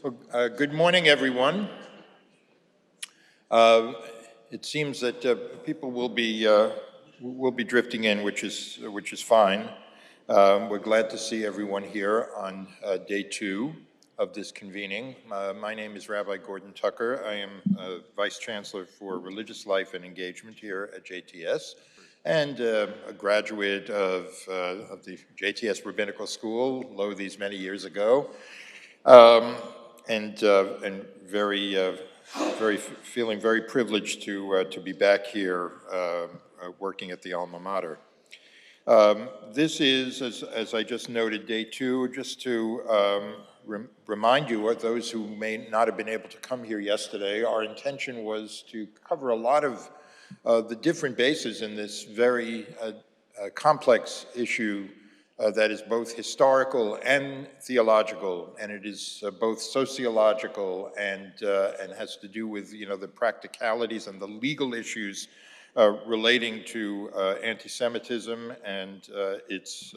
Good morning, everyone. It seems that people will be drifting in, which is fine. We're glad to see everyone here on day 2 of this convening. My name is Rabbi Gordon Tucker. I am Vice Chancellor for Religious Life and Engagement here at JTS, and a graduate of the JTS Rabbinical School, these many years ago. And feeling very privileged to be back here working at the alma mater. This is, as I just noted, day 2, just to remind you, or those who may not have been able to come here yesterday, our intention was to cover a lot of the different bases in this very complex issue that is both historical and theological, and it is both sociological and has to do with the practicalities and the legal issues relating to anti-Semitism and its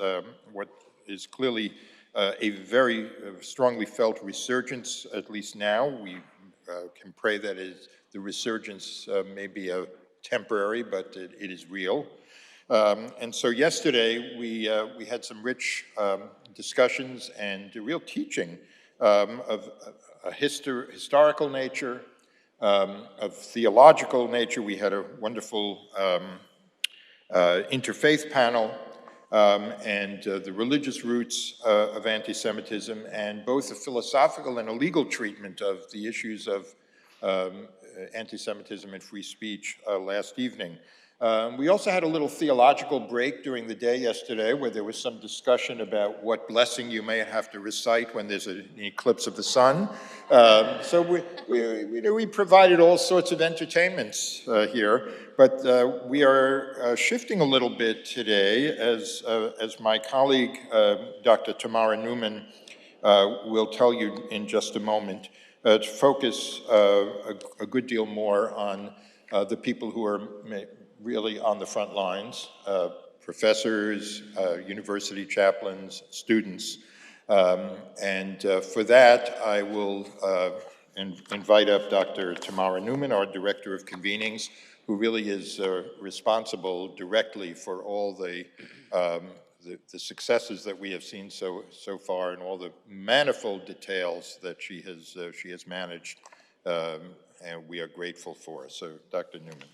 what is clearly a very strongly felt resurgence. At least now, we can pray that the resurgence may be temporary, but it is real. And so yesterday we had some rich discussions and real teaching of a historical nature, of theological nature. We had a wonderful interfaith panel, and the religious roots of anti-Semitism, and both a philosophical and a legal treatment of the issues of anti-Semitism and free speech last evening. We also had a little theological break during the day yesterday where there was some discussion about what blessing you may have to recite when there's an eclipse of the sun. So we provided all sorts of entertainments here, but we are shifting a little bit today as my colleague, Dr. Tamara Newman, will tell you in just a moment, to focus a good deal more on the people who are really on the front lines, professors, university chaplains, students. And for that, I will invite up Dr. Tamara Newman, our Director of Convenings, who really is responsible directly for all the successes that we have seen so far and all the manifold details that she has managed, and we are grateful for. So, Dr. Newman.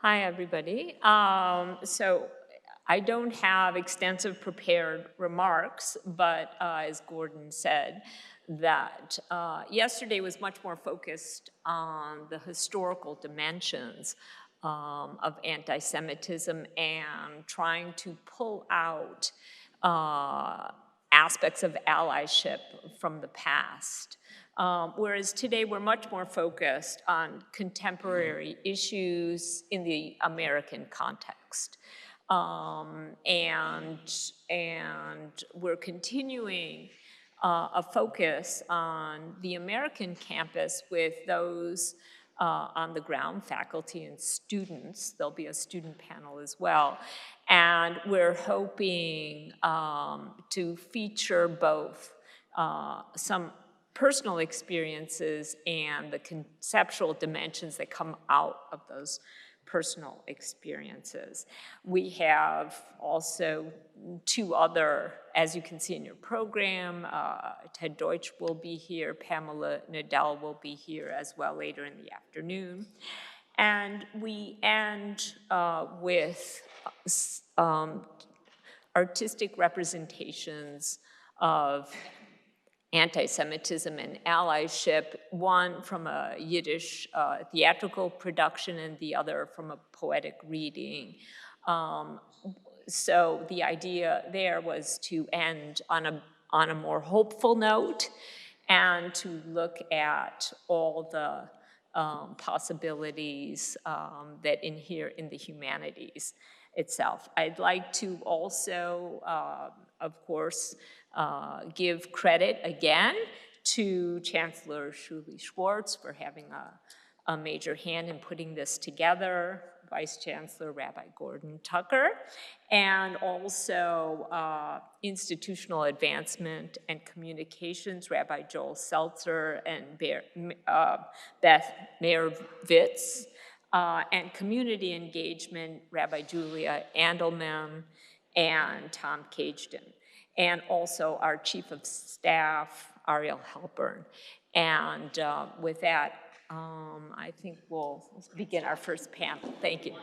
Hi, everybody. So I don't have extensive prepared remarks, but as Gordon said, that yesterday was much more focused on the historical dimensions of anti-Semitism and trying to pull out aspects of allyship from the past. Whereas today we're much more focused on contemporary issues in the American context. And we're continuing a focus on the American campus with those on the ground, faculty and students. There'll be a student panel as well. And we're hoping to feature both some personal experiences and the conceptual dimensions that come out of those personal experiences. We have also 2 other, as you can see in your program, Ted Deutsch will be here, Pamela Nadell will be here as well later in the afternoon. And we end with artistic representations of anti-Semitism and allyship, one from a Yiddish theatrical production and the other from a poetic reading. So the idea there was to end on a more hopeful note and to look at all the possibilities that inhere in the humanities itself. I'd like to also, of course, give credit again to Chancellor Shuli Schwartz for having a major hand in putting this together, Vice Chancellor Rabbi Gordon Tucker, and also institutional advancement and communications, Rabbi Joel Seltzer and Beth Meir-Vitz, and community engagement, Rabbi Julia Andelman and Tom Cageton, and also our Chief of Staff, Ariel Halpern. And with that, I think we'll begin our first panel. Thank you.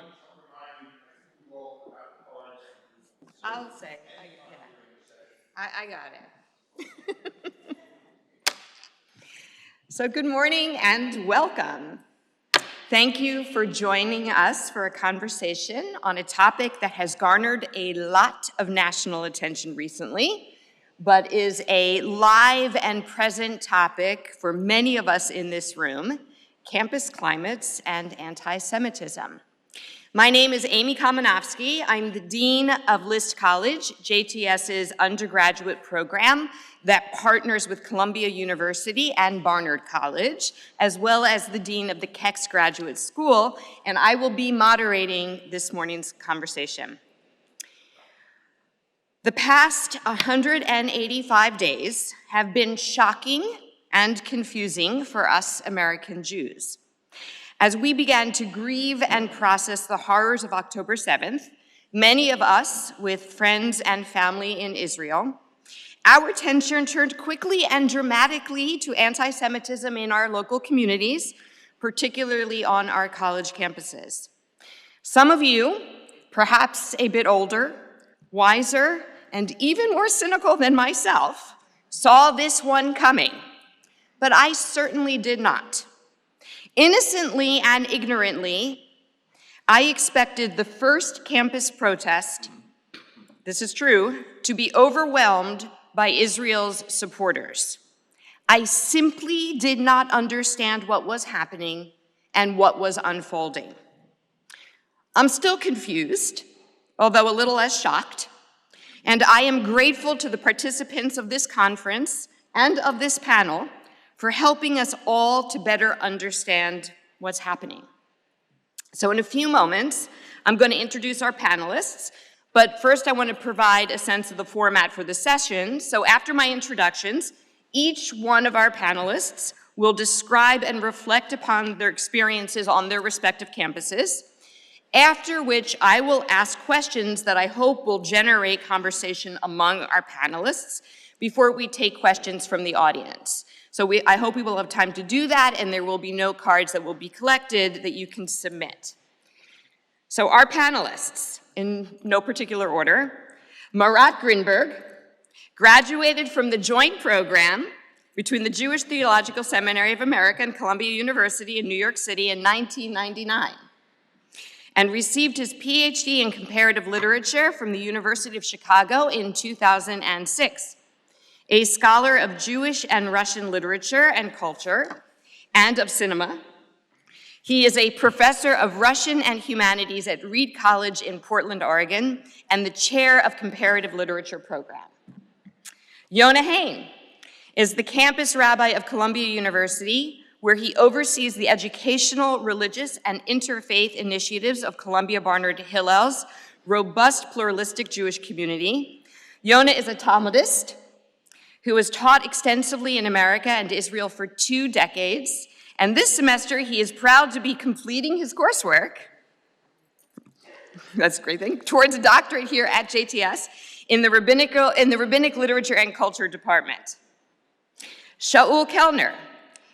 I'll say, I got it. So good morning and welcome. Thank you for joining us for a conversation on a topic that has garnered a lot of national attention recently, but is a live and present topic for many of us in this room: campus climates and anti-Semitism. My name is Amy Kalmanofsky. I'm the Dean of List College, JTS's undergraduate program that partners with Columbia University and Barnard College, as well as the Dean of the Keck's Graduate School, and I will be moderating this morning's conversation. The past 185 days have been shocking and confusing for us American Jews. As we began to grieve and process the horrors of October 7th, many of us with friends and family in Israel, our attention turned quickly and dramatically to anti-Semitism in our local communities, particularly on our college campuses. Some of you, perhaps a bit older, wiser, and even more cynical than myself, saw this one coming, but I certainly did not. Innocently and ignorantly, I expected the first campus protest, this is true, to be overwhelmed by Israel's supporters. I simply did not understand what was happening and what was unfolding. I'm still confused, although a little less shocked, and I am grateful to the participants of this conference and of this panel for helping us all to better understand what's happening. So in a few moments, I'm going to introduce our panelists, but first I want to provide a sense of the format for the session. So after my introductions, each one of our panelists will describe and reflect upon their experiences on their respective campuses, after which I will ask questions that I hope will generate conversation among our panelists before we take questions from the audience. So I hope we will have time to do that, and there will be no cards that will be collected that you can submit. So our panelists, in no particular order: Marat Grinberg graduated from the joint program between the Jewish Theological Seminary of America and Columbia University in New York City in 1999, and received his PhD in comparative literature from the University of Chicago in 2006. A scholar of Jewish and Russian literature and culture, and of cinema. He is a professor of Russian and Humanities at Reed College in Portland, Oregon, and the chair of comparative literature program. Yonah Hain is the campus rabbi of Columbia University, where he oversees the educational, religious, and interfaith initiatives of Columbia Barnard Hillel's robust pluralistic Jewish community. Yonah is a Talmudist who has taught extensively in America and Israel for 2 decades, and this semester he is proud to be completing his coursework, that's a great thing, towards a doctorate here at JTS in the Rabbinic Literature and Culture Department. Shaul Kelner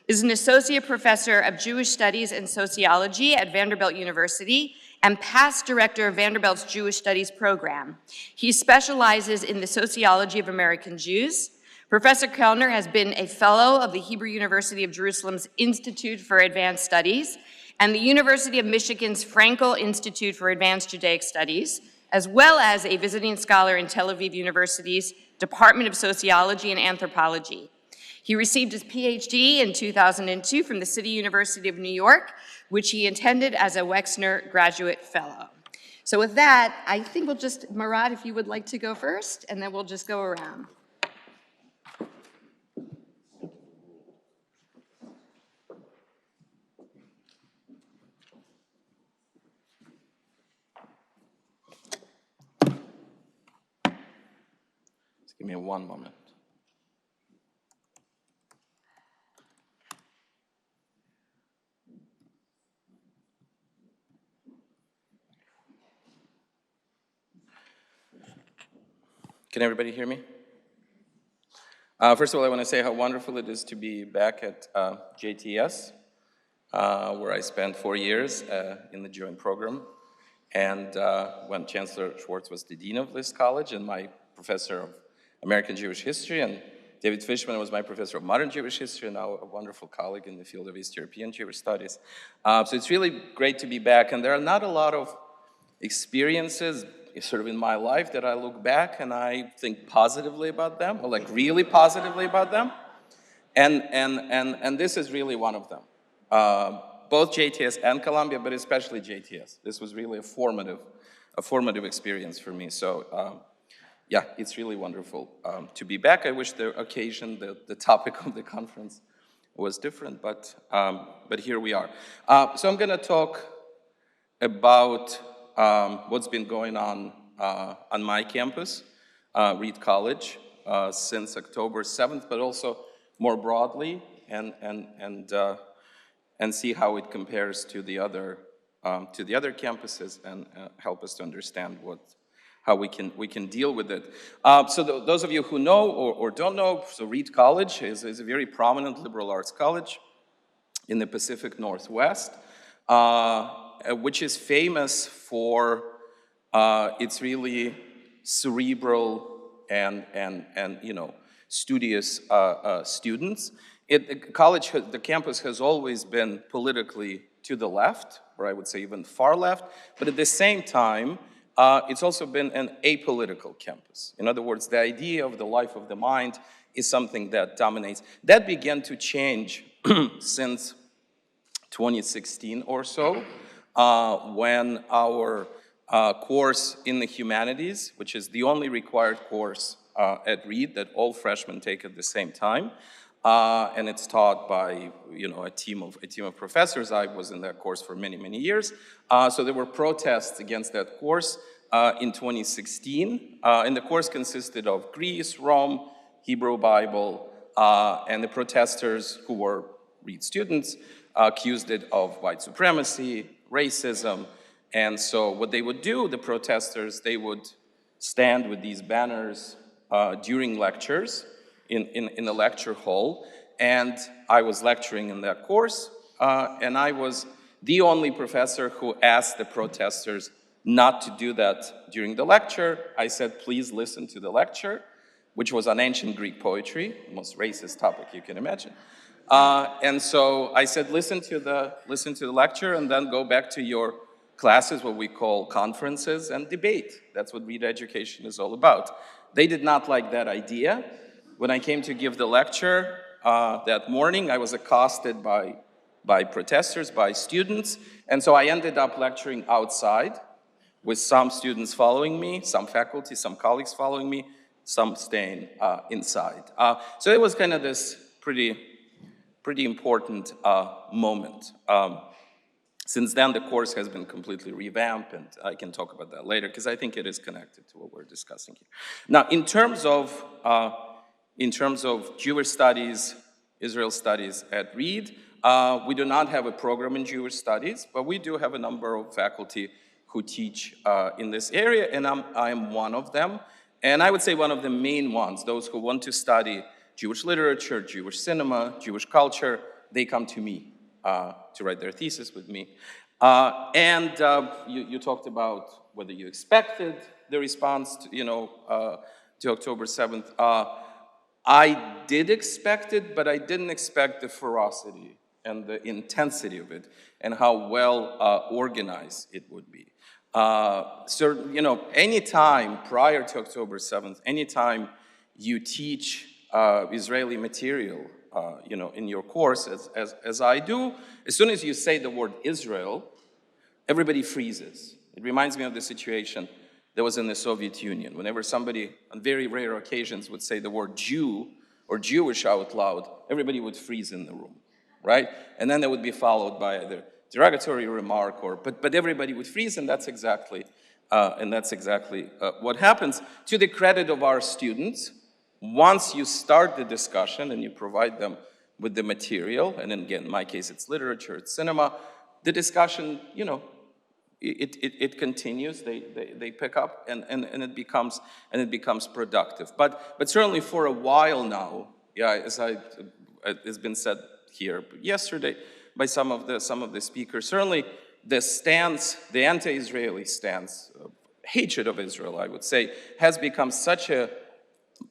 is an associate professor of Jewish Studies and Sociology at Vanderbilt University and past director of Vanderbilt's Jewish Studies program. He specializes in the sociology of American Jews. Professor Kelner has been a fellow of the Hebrew University of Jerusalem's Institute for Advanced Studies and the University of Michigan's Frankel Institute for Advanced Judaic Studies, as well as a visiting scholar in Tel Aviv University's Department of Sociology and Anthropology. He received his PhD in 2002 from the City University of New York, which he attended as a Wexner Graduate Fellow. So with that, I think we'll just, Marat, if you would like to go first, and then we'll just go around. Give me one moment. Can everybody hear me? First of all, I want to say how wonderful it is to be back at JTS, where I spent 4 years in the joint program. And when Chancellor Schwartz was the dean of this college and my professor of American Jewish history, and David Fishman was my professor of modern Jewish history, and now a wonderful colleague in the field of East European Jewish studies. So it's really great to be back, and there are not a lot of experiences sort of in my life that I look back and I think positively about them, or like really positively about them. And this is really one of them. Both JTS and Columbia, but especially JTS. This was really a formative experience for me. So yeah, it's really wonderful to be back. I wish the occasion, the topic of the conference was different, but here we are. So I'm gonna talk about what's been going on my campus, Reed College, since October 7th, but also more broadly, and see how it compares to the other campuses, and help us to understand how we can deal with it. So those of you who know or don't know, so Reed College is a very prominent liberal arts college in the Pacific Northwest, which is famous for its really cerebral and studious students. The campus has always been politically to the left, or I would say even far left, but at the same time, it's also been an apolitical campus. In other words, the idea of the life of the mind is something that dominates. That began to change since 2016 or so, when our course in the Humanities, which is the only required course at Reed that all freshmen take at the same time, and it's taught by a team of professors. I was in that course for many years. So there were protests against that course in 2016, and the course consisted of Greece, Rome, Hebrew Bible, and the protesters, who were Reed students, accused it of white supremacy, racism. And so what they would do, the protesters, they would stand with these banners during lectures in the lecture hall. And I was lecturing in that course, and I was the only professor who asked the protesters not to do that during the lecture. I said, please listen to the lecture, which was on ancient Greek poetry, the most racist topic you can imagine. And so I said, listen to the lecture, and then go back to your classes, what we call conferences, and debate. That's what Reed education is all about. They did not like that idea. When I came to give the lecture that morning, I was accosted by protesters, by students, and so I ended up lecturing outside with some students following me, some faculty, some colleagues following me, some staying inside. So it was kind of this pretty important moment. Since then, the course has been completely revamped, and I can talk about that later, because I think it is connected to what we're discussing here. Now, in terms of Jewish studies, Israel studies at Reed, we do not have a program in Jewish studies, but we do have a number of faculty who teach in this area, and I am one of them. And I would say one of the main ones, those who want to study Jewish literature, Jewish cinema, Jewish culture, they come to me to write their thesis with me. You talked about whether you expected the response to October 7th. I did expect it, but I didn't expect the ferocity and the intensity of it, and how well organized it would be. So, any time prior to October 7th, anytime you teach Israeli material, in your course, as I do, as soon as you say the word Israel, everybody freezes. It reminds me of the situation that was in the Soviet Union. Whenever somebody, on very rare occasions, would say the word Jew or Jewish out loud, everybody would freeze in the room, right? And then that would be followed by either derogatory remark but everybody would freeze, and that's exactly what happens. To the credit of our students, once you start the discussion and you provide them with the material, and again, in my case, it's literature, it's cinema, the discussion, it continues, they pick up, and it becomes productive. But certainly for a while now, as it's been said here yesterday by some of the speakers, certainly the stance, the anti-Israeli stance, hatred of Israel, I would say, has become such an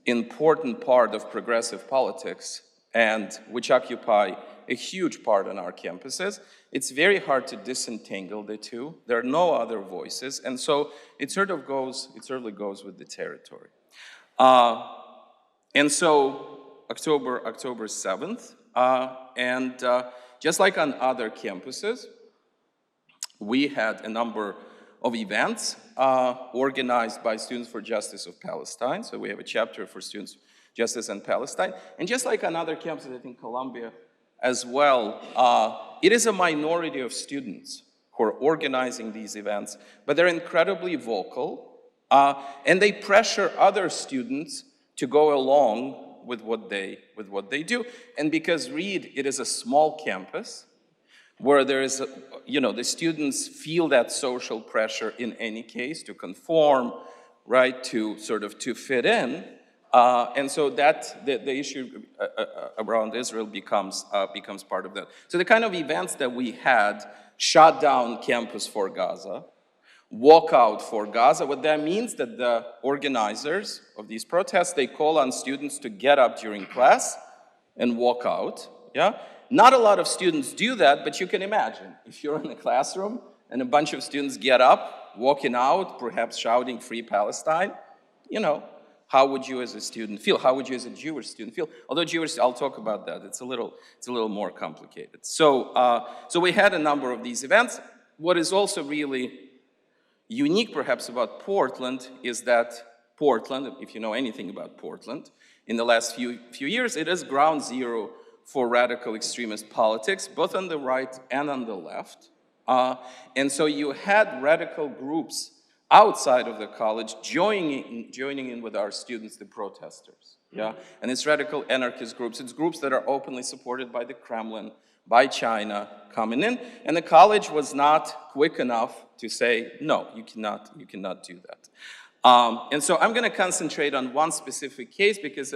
important part of progressive politics, and which occupy a huge part on our campuses. It's very hard to disentangle the two. There are no other voices, and so it certainly goes with the territory. And so October 7th, and just like on other campuses, we had a number of events organized by Students for Justice of Palestine. So we have a chapter for Students Justice and Palestine. And just like on other campuses, I think Columbia as well, it is a minority of students who are organizing these events, but they're incredibly vocal, and they pressure other students to go along with what they do. And because Reed, it is a small campus, where there is, the students feel that social pressure in any case to conform, right, to fit in. And so that the issue around Israel becomes part of that. So the kind of events that we had, shut down campus for Gaza, walk out for Gaza, what that means that the organizers of these protests, they call on students to get up during class and walk out, yeah? Not a lot of students do that, but you can imagine, if you're in a classroom and a bunch of students get up, walking out, perhaps shouting "Free Palestine," how would you as a student feel? How would you as a Jewish student feel? Although Jewish, I'll talk about that. It's a little more complicated. So we had a number of these events. What is also really unique, perhaps, about Portland is that Portland, if you know anything about Portland, in the last few years, it is ground zero for radical extremist politics, both on the right and on the left. And so you had radical groups outside of the college joining in with our students, the protesters. Yeah? And it's radical anarchist groups. It's groups that are openly supported by the Kremlin, by China coming in. And the college was not quick enough to say, no, you cannot do that. And so I'm going to concentrate on one specific case because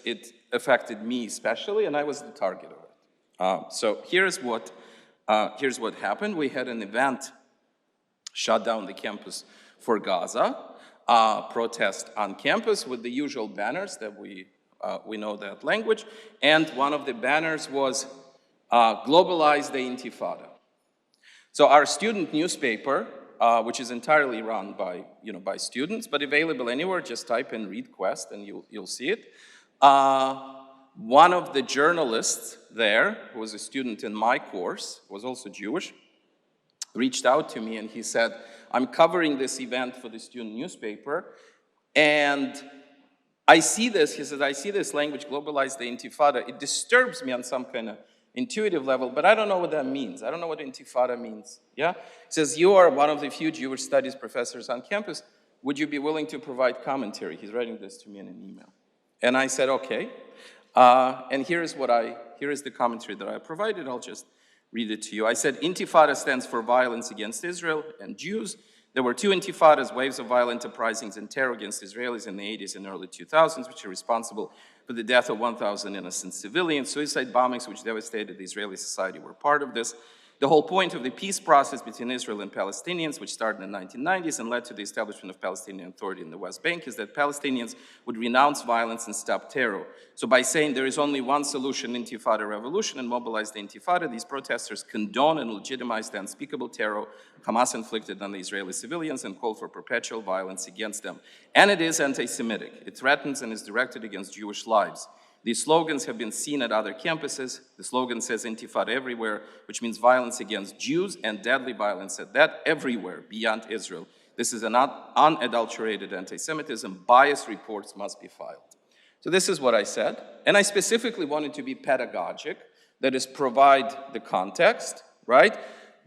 it affected me especially, and I was the target of it. So here's what happened. We had an event, shut down the campus for Gaza, protest on campus with the usual banners that we know that language, and one of the banners was globalize the Intifada. So our student newspaper, which is entirely run by students, but available anywhere, just type in Read Quest and you'll see it. One of the journalists there, who was a student in my course, was also Jewish, reached out to me and he said, I'm covering this event for the student newspaper, and I see this, he says, I see this language, globalize the Intifada. It disturbs me on some kind of intuitive level, but I don't know what that means. I don't know what Intifada means, yeah? He says, you are one of the few Jewish studies professors on campus. Would you be willing to provide commentary? He's writing this to me in an email. And I said, okay. And here's the commentary that I provided. I'll just read it to you. I said, Intifada stands for violence against Israel and Jews. There were two intifadas, waves of violent uprisings and terror against Israelis in the 80s and early 2000s, which are responsible for the death of 1,000 innocent civilians. Suicide bombings, which devastated the Israeli society, were part of this. The whole point of the peace process between Israel and Palestinians, which started in the 1990s and led to the establishment of Palestinian Authority in the West Bank, is that Palestinians would renounce violence and stop terror. So by saying there is only one solution, Intifada revolution, and mobilize the Intifada, these protesters condone and legitimize the unspeakable terror Hamas inflicted on the Israeli civilians and call for perpetual violence against them. And it is anti-Semitic. It threatens and is directed against Jewish lives. These slogans have been seen at other campuses. The slogan says Intifada everywhere, which means violence against Jews and deadly violence at that everywhere beyond Israel. This is an unadulterated anti-Semitism. Biased reports must be filed. So this is what I said. And I specifically wanted to be pedagogic, that is, provide the context, right?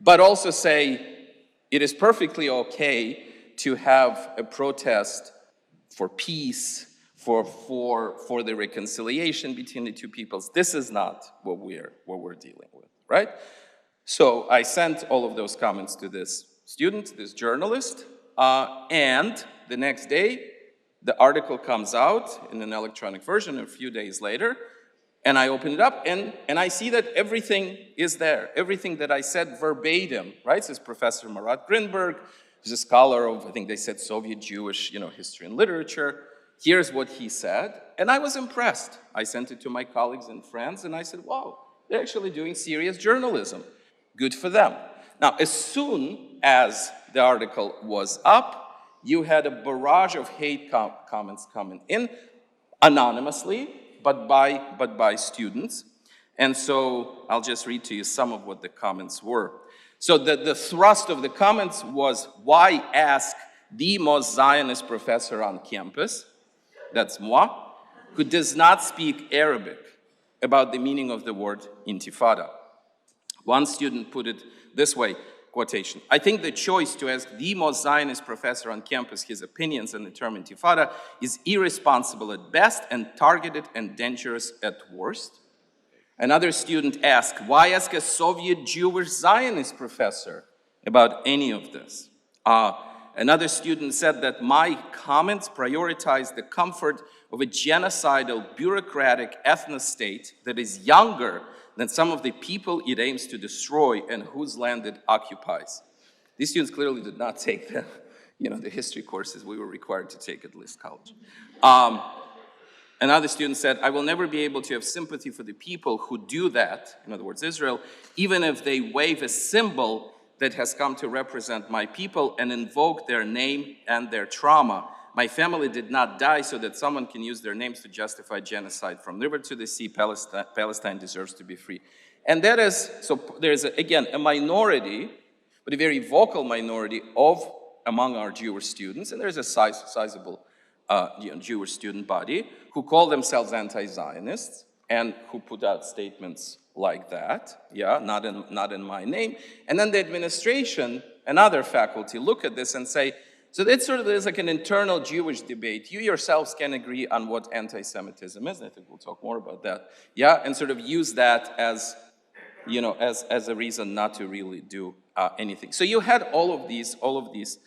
But also say it is perfectly okay to have a protest for peace, for the reconciliation between the two peoples. This is not what we're dealing with, right? So I sent all of those comments to this student, this journalist, and the next day, the article comes out in an electronic version a few days later, and I open it up, and I see that everything is there. Everything that I said verbatim, right? This is Professor Marat Grinberg, who's a scholar of, I think they said, Soviet Jewish, history and literature. Here's what he said, and I was impressed. I sent it to my colleagues and friends, and I said, wow, they're actually doing serious journalism. Good for them. Now, as soon as the article was up, you had a barrage of hate comments coming in, anonymously, but by students. And so I'll just read to you some of what the comments were. So the thrust of the comments was, why ask the most Zionist professor on campus, that's moi, who does not speak Arabic, about the meaning of the word intifada? One student put it this way, quotation, I think the choice to ask the most Zionist professor on campus his opinions on the term intifada is irresponsible at best and targeted and dangerous at worst. Another student asked, why ask a Soviet Jewish Zionist professor about any of this? Another student said that my comments prioritize the comfort of a genocidal, bureaucratic ethno-state that is younger than some of the people it aims to destroy and whose land it occupies. These students clearly did not take the history courses we were required to take at List College. Another student said, I will never be able to have sympathy for the people who do that, in other words, Israel, even if they wave a symbol that has come to represent my people and invoke their name and their trauma. My family did not die so that someone can use their names to justify genocide. From the river to the sea, Palestine deserves to be free. And that is, so there's, again, a minority, but a very vocal minority among our Jewish students, and there's a sizable Jewish student body who call themselves anti-Zionists and who put out statements like that, not in my name. And then the administration and other faculty look at this and say, so it sort of is like an internal Jewish debate. You yourselves can agree on what anti-Semitism is. I think we'll talk more about that. And sort of use that as, as a reason not to really do anything. So you had all of these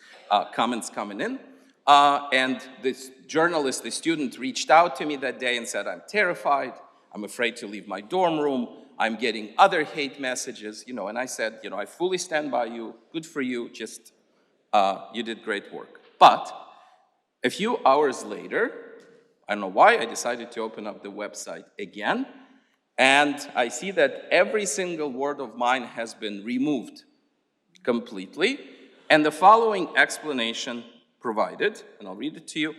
comments coming in. And this journalist, the student, reached out to me that day and said, I'm terrified. I'm afraid to leave my dorm room. I'm getting other hate messages, and I said, I fully stand by you. Good for you. Just, you did great work. But a few hours later, I don't know why, I decided to open up the website again. And I see that every single word of mine has been removed completely. And the following explanation provided, and I'll read it to you.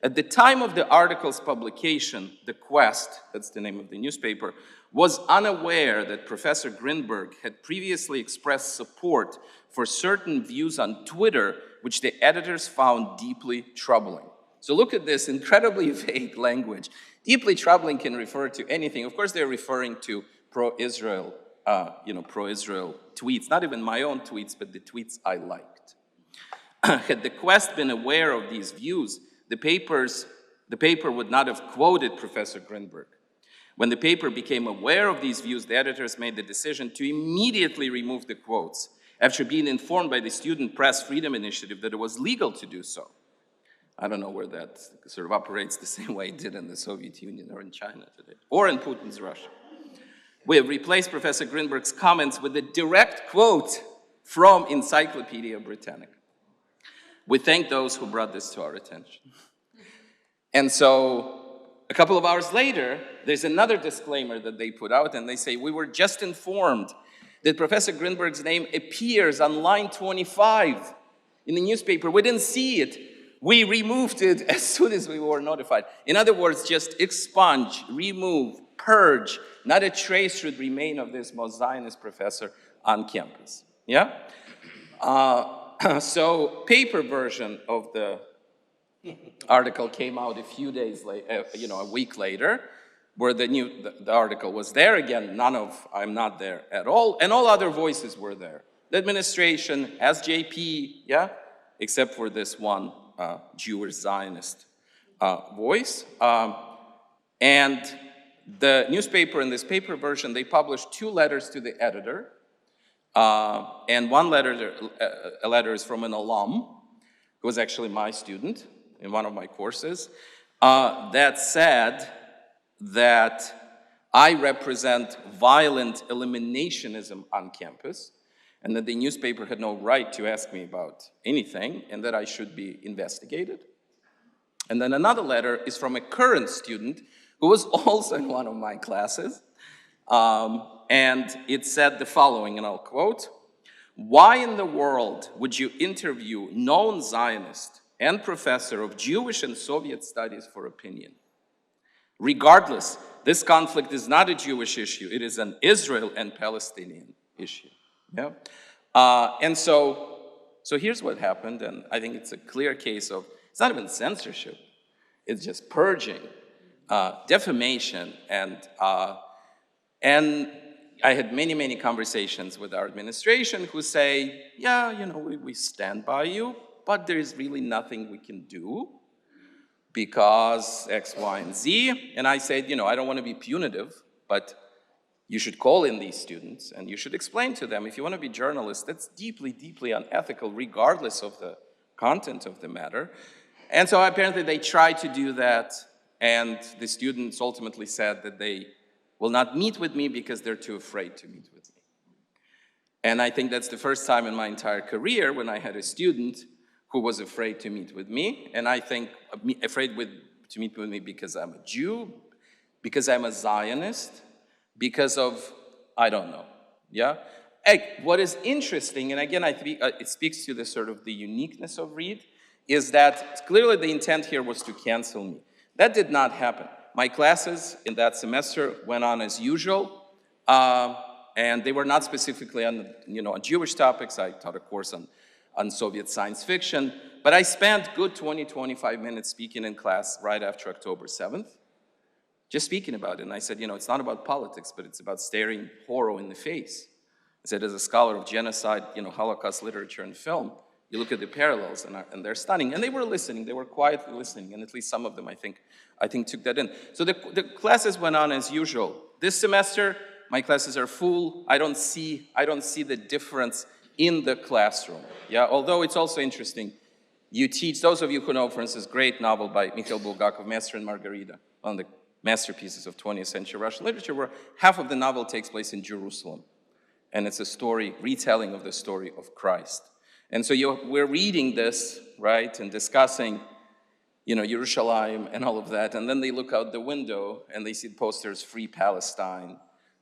At the time of the article's publication, The Quest, that's the name of the newspaper, was unaware that Professor Grinberg had previously expressed support for certain views on Twitter, which the editors found deeply troubling. So look at this incredibly vague language. Deeply troubling can refer to anything. Of course, they're referring to pro-Israel, pro-Israel tweets, not even my own tweets, but the tweets I liked. Had the Quest been aware of these views, the paper would not have quoted Professor Grinberg. When the paper became aware of these views, the editors made the decision to immediately remove the quotes after being informed by the Student Press Freedom Initiative that it was legal to do so. I don't know where that sort of operates the same way it did in the Soviet Union or in China today, or in Putin's Russia. We have replaced Professor Grinberg's comments with a direct quote from Encyclopedia Britannica. We thank those who brought this to our attention. And so, a couple of hours later, there's another disclaimer that they put out, and they say, we were just informed that Professor Grinberg's name appears on line 25 in the newspaper. We didn't see it. We removed it as soon as we were notified. In other words, just expunge, remove, purge. Not a trace should remain of this most Zionist professor on campus. So, paper version of the article came out a few days later, a week later, where the article was there again. I'm not there at all, and all other voices were there. The administration, SJP, except for this one Jewish Zionist voice. And the newspaper, in this paper version, they published 2 letters to the editor. And one letter, a letter is from an alum, who was actually my student in one of my courses, that said that I represent violent eliminationism on campus, and that the newspaper had no right to ask me about anything, and that I should be investigated. And then another letter is from a current student who was also in one of my classes, and it said the following, and I'll quote, "Why in the world would you interview known Zionist and professor of Jewish and Soviet studies for opinion? Regardless, this conflict is not a Jewish issue, it is an Israel and Palestinian issue." Yeah? And so here's what happened, and I think it's a clear case of, it's not even censorship, it's just purging, defamation, and I had many, many conversations with our administration who say, yeah, you know, we stand by you, but there's really nothing we can do because X, Y, and Z. And I said, you know, I don't want to be punitive, but you should call in these students and you should explain to them, if you want to be journalists, that's deeply, deeply unethical, regardless of the content of the matter. And so apparently they tried to do that, and the students ultimately said that they will not meet with me because they're too afraid to meet with me. And I think that's the first time in my entire career when I had a student who was afraid to meet with me, and I think afraid to meet with me because I'm a Jew, because I'm a Zionist, because of, I don't know, yeah? Hey, what is interesting, and again, I think it speaks to the sort of the uniqueness of Reed, is that clearly the intent here was to cancel me. That did not happen. My classes in that semester went on as usual, and they were not specifically on, on Jewish topics. I taught a course on Soviet science fiction, but I spent good 20, 25 minutes speaking in class right after October 7th, just speaking about it. And I said, it's not about politics, but it's about staring horror in the face. I said, as a scholar of genocide, Holocaust literature and film, you look at the parallels and they're stunning. And they were listening, they were quietly listening, and at least some of them, I think took that in. So the classes went on as usual. This semester, my classes are full. I don't see the difference in the classroom. Yeah, although it's also interesting, you teach, those of you who know, for instance, great novel by Mikhail Bulgakov, Master and Margarita, one of the masterpieces of 20th century Russian literature, where half of the novel takes place in Jerusalem. And it's a story, retelling of the story of Christ. And so we're reading this, right, and discussing, Yerushalayim and all of that, and then they look out the window and they see posters, Free Palestine.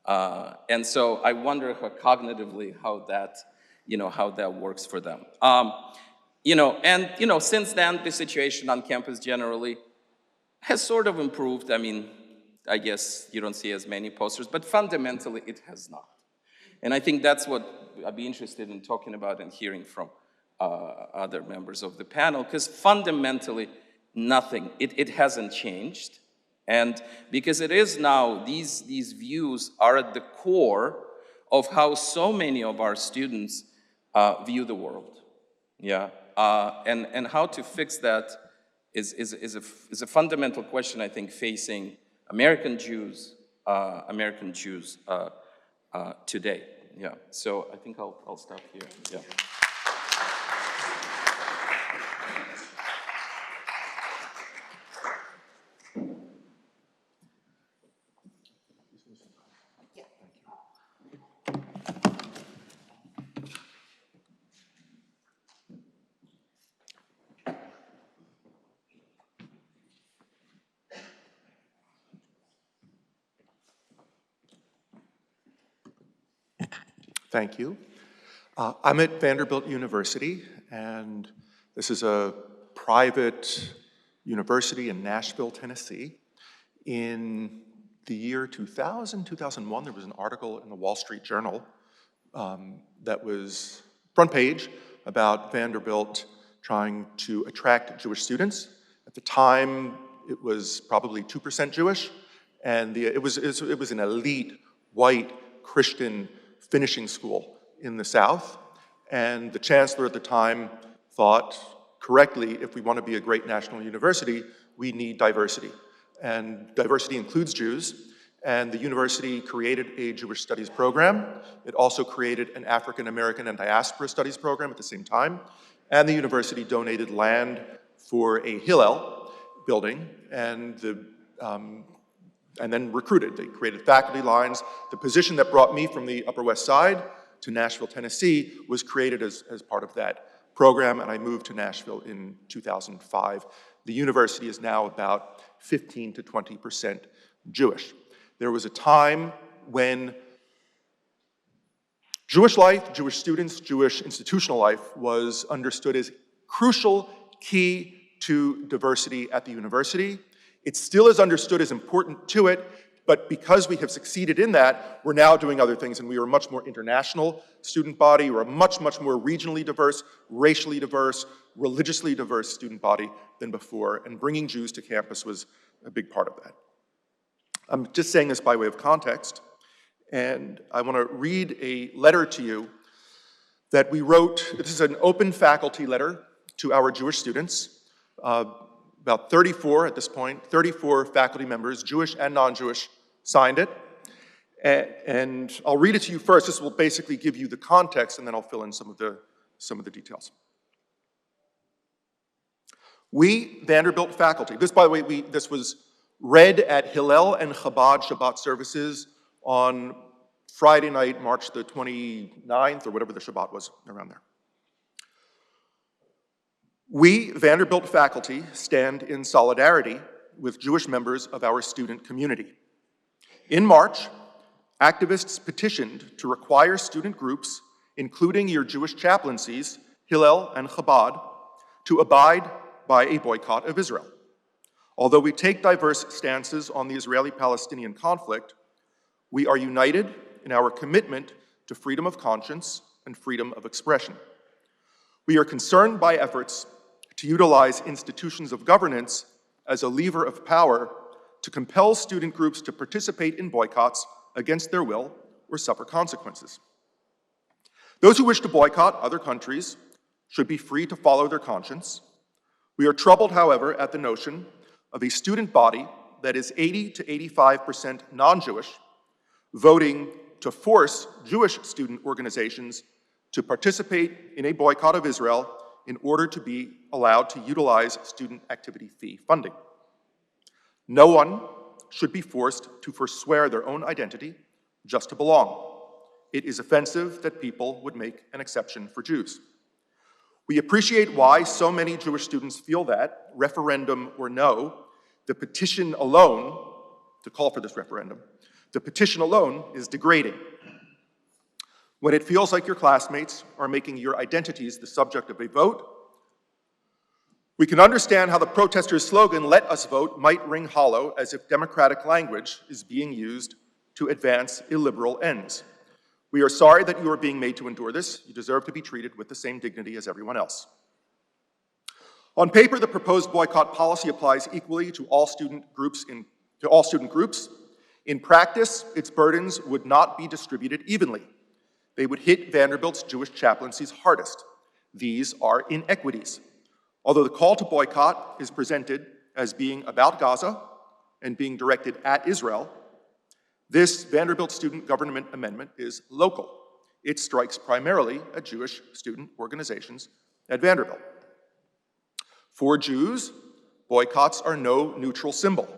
And so I wonder cognitively how that works for them. Since then, the situation on campus generally has sort of improved. I mean, I guess you don't see as many posters, but fundamentally it has not. And I think that's what I'd be interested in talking about and hearing from other members of the panel, because fundamentally nothing, it hasn't changed. And because it is now, these views are at the core of how so many of our students view the world. Yeah, and how to fix that is a fundamental question, I think, facing American Jews today. Yeah, so I think I'll stop here. Yeah. Thank you. I'm at Vanderbilt University, and this is a private university in Nashville, Tennessee. In the year 2001, there was an article in the Wall Street Journal that was front page about Vanderbilt trying to attract Jewish students. At the time, it was probably 2% Jewish, and it was an elite, white, Christian finishing school in the South. And the chancellor at the time thought, correctly, if we want to be a great national university, we need diversity. And diversity includes Jews. And the university created a Jewish studies program. It also created an African American and diaspora studies program at the same time. And the university donated land for a Hillel building and then recruited. They created faculty lines. The position that brought me from the Upper West Side to Nashville, Tennessee was created as part of that program, and I moved to Nashville in 2005. The university is now about 15 to 20% Jewish. There was a time when Jewish life, Jewish students, Jewish institutional life was understood as crucial, key to diversity at the university. It still is understood as important to it, but because we have succeeded in that, we're now doing other things, and we are a much more international student body. We're a much, much more regionally diverse, racially diverse, religiously diverse student body than before, and bringing Jews to campus was a big part of that. I'm just saying this by way of context, and I want to read a letter to you that we wrote. This is an open faculty letter to our Jewish students. About 34 at this point, 34 faculty members, Jewish and non-Jewish, signed it. And I'll read it to you first. This will basically give you the context, and then I'll fill in some of the details. We, Vanderbilt faculty, this, by the way, this was read at Hillel and Chabad Shabbat services on Friday night, March the 29th, or whatever the Shabbat was, around there. We, Vanderbilt faculty, stand in solidarity with Jewish members of our student community. In March, activists petitioned to require student groups, including your Jewish chaplaincies, Hillel and Chabad, to abide by a boycott of Israel. Although we take diverse stances on the Israeli-Palestinian conflict, we are united in our commitment to freedom of conscience and freedom of expression. We are concerned by efforts to utilize institutions of governance as a lever of power to compel student groups to participate in boycotts against their will or suffer consequences. Those who wish to boycott other countries should be free to follow their conscience. We are troubled, however, at the notion of a student body that is 80 to 85% non-Jewish, voting to force Jewish student organizations to participate in a boycott of Israel in order to be allowed to utilize student activity fee funding. No one should be forced to forswear their own identity just to belong. It is offensive that people would make an exception for Jews. We appreciate why so many Jewish students feel that, referendum or no, the petition alone, to call for this referendum, the petition alone is degrading. When it feels like your classmates are making your identities the subject of a vote, we can understand how the protesters' slogan, "Let us vote," might ring hollow, as if democratic language is being used to advance illiberal ends. We are sorry that you are being made to endure this. You deserve to be treated with the same dignity as everyone else. On paper, the proposed boycott policy applies equally to all student groups. In practice, its burdens would not be distributed evenly. They would hit Vanderbilt's Jewish chaplaincies hardest. These are inequities. Although the call to boycott is presented as being about Gaza and being directed at Israel, this Vanderbilt student government amendment is local. It strikes primarily at Jewish student organizations at Vanderbilt. For Jews, boycotts are no neutral symbol.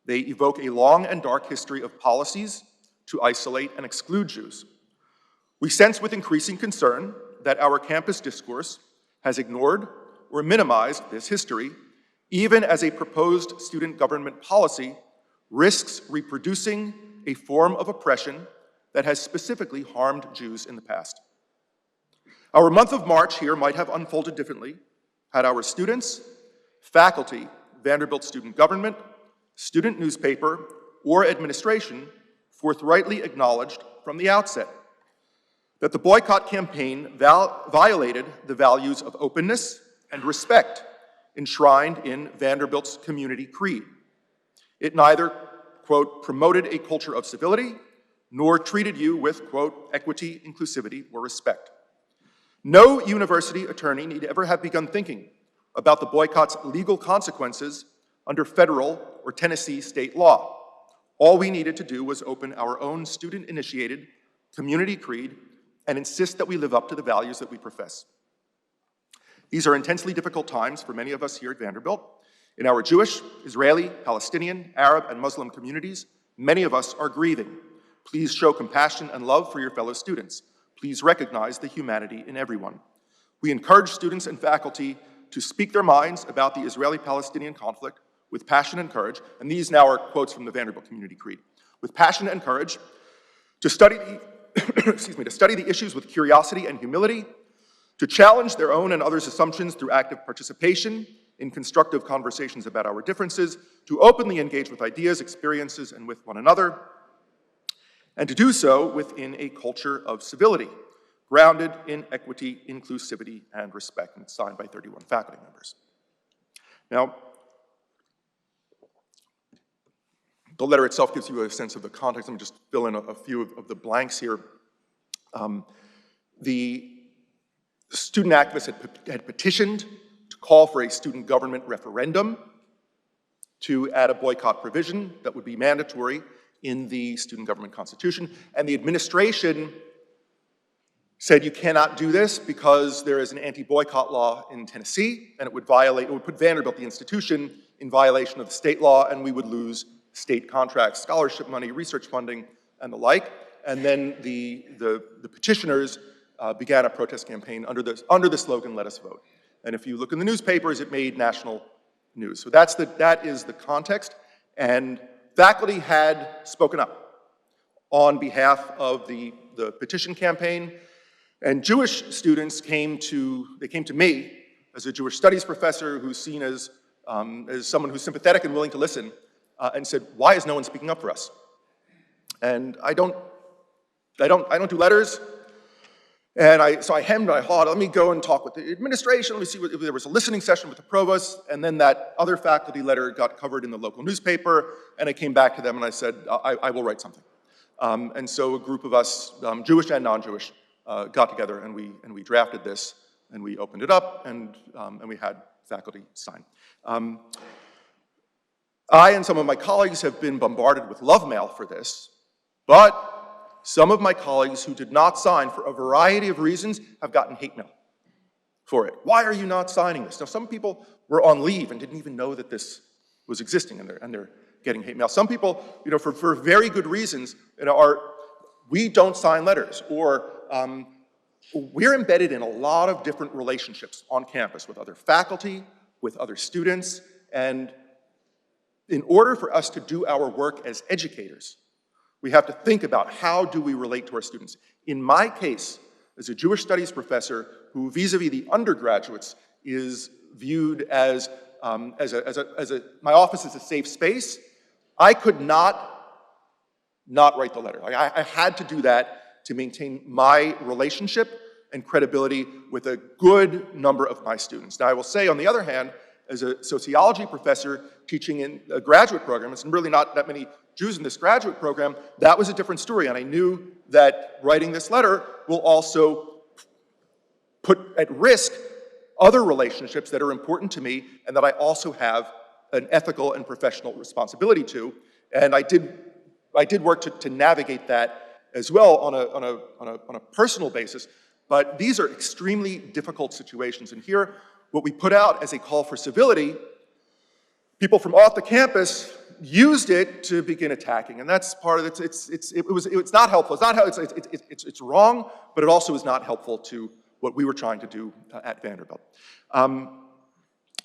They evoke a long and dark history of policies to isolate and exclude Jews. We sense with increasing concern that our campus discourse has ignored or minimized this history, even as a proposed student government policy risks reproducing a form of oppression that has specifically harmed Jews in the past. Our month of March here might have unfolded differently had our students, faculty, Vanderbilt student government, student newspaper, or administration forthrightly acknowledged from the outset that the boycott campaign violated the values of openness and respect enshrined in Vanderbilt's community creed. It neither, quote, promoted a culture of civility, nor treated you with, quote, equity, inclusivity, or respect. No university attorney need ever have begun thinking about the boycott's legal consequences under federal or Tennessee state law. All we needed to do was open our own student-initiated community creed and insist that we live up to the values that we profess. These are intensely difficult times for many of us here at Vanderbilt. In our Jewish, Israeli, Palestinian, Arab, and Muslim communities, many of us are grieving. Please show compassion and love for your fellow students. Please recognize the humanity in everyone. We encourage students and faculty to speak their minds about the Israeli-Palestinian conflict with passion and courage, and these now are quotes from the Vanderbilt Community Creed. With passion and courage, to study the issues with curiosity and humility, to challenge their own and others' assumptions through active participation in constructive conversations about our differences, to openly engage with ideas, experiences, and with one another, and to do so within a culture of civility, grounded in equity, inclusivity, and respect. And it's signed by 31 faculty members. Now, the letter itself gives you a sense of the context. Let me just fill in a few of the blanks here. The student activists had petitioned to call for a student government referendum to add a boycott provision that would be mandatory in the student government constitution. And the administration said you cannot do this because there is an anti-boycott law in Tennessee, and it would put Vanderbilt, the institution, in violation of the state law, and we would lose state contracts, scholarship money, research funding, and the like. And then the petitioners began a protest campaign under the slogan, "Let us vote." And if you look in the newspapers, it made national news. So that is the context. And faculty had spoken up on behalf of the petition campaign. And Jewish students came to me as a Jewish studies professor who's seen as someone who's sympathetic and willing to listen, and said, "Why is no one speaking up for us?" And I don't do letters. And so I hemmed and I hawed, let me go and talk with the administration, let me see if there was a listening session with the provost, and then that other faculty letter got covered in the local newspaper, and I came back to them and I said, I will write something. And so a group of us, Jewish and non-Jewish, got together and we drafted this, and we opened it up, and we had faculty sign. I and some of my colleagues have been bombarded with love mail for this, but some of my colleagues who did not sign for a variety of reasons have gotten hate mail for it. Why are you not signing this? Now, some people were on leave and didn't even know that this was existing, and they're getting hate mail. Some people, for very good reasons, we don't sign letters, or we're embedded in a lot of different relationships on campus with other faculty, with other students, and in order for us to do our work as educators, we have to think about how do we relate to our students. In my case, as a Jewish studies professor who vis-a-vis the undergraduates is viewed as my office is a safe space, I could not write the letter. I had to do that to maintain my relationship and credibility with a good number of my students. Now, I will say, on the other hand, as a sociology professor teaching in a graduate program, it's really not that many Jews in this graduate program, that was a different story. And I knew that writing this letter will also put at risk other relationships that are important to me and that I also have an ethical and professional responsibility to. And I did work to navigate that as well on a personal basis. But these are extremely difficult situations. And here, what we put out as a call for civility, people from off the campus used it to begin attacking, and that's part of it. It's not helpful. It's wrong, but it also is not helpful to what we were trying to do at Vanderbilt.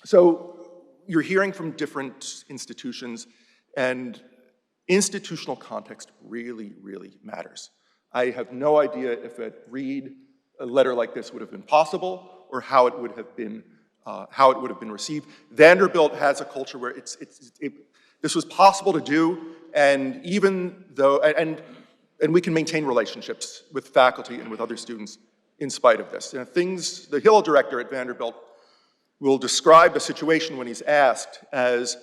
So you're hearing from different institutions, and institutional context really, really matters. I have no idea if a letter like this would have been possible, or how it would have been received. Vanderbilt has a culture where this was possible to do, and even though, and we can maintain relationships with faculty and with other students in spite of this. The Hillel director at Vanderbilt will describe the situation when he's asked as,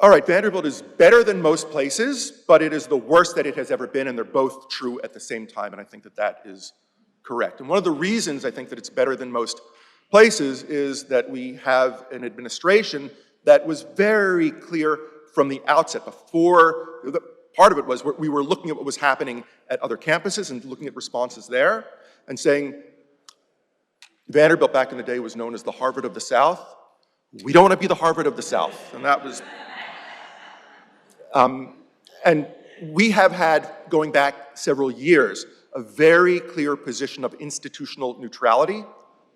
all right, Vanderbilt is better than most places, but it is the worst that it has ever been, and they're both true at the same time, and I think that is correct. And one of the reasons I think that it's better than most places is that we have an administration that was very clear from the outset. Part of it was we were looking at what was happening at other campuses and looking at responses there and saying, Vanderbilt back in the day was known as the Harvard of the South. We don't want to be the Harvard of the South. And that was, and we have had, going back several years, a very clear position of institutional neutrality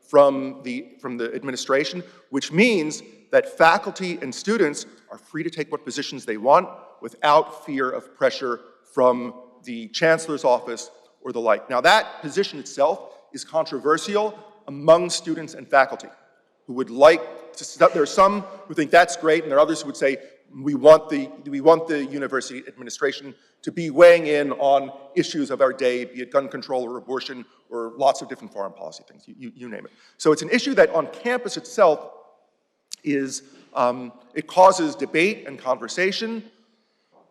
from the administration, which means that faculty and students are free to take what positions they want without fear of pressure from the chancellor's office or the like. Now that position itself is controversial among students and faculty who would like to, there are some who think that's great, and there are others who would say, we want the university administration to be weighing in on issues of our day, be it gun control or abortion or lots of different foreign policy things, you name it. So it's an issue that on campus itself is, it causes debate and conversation,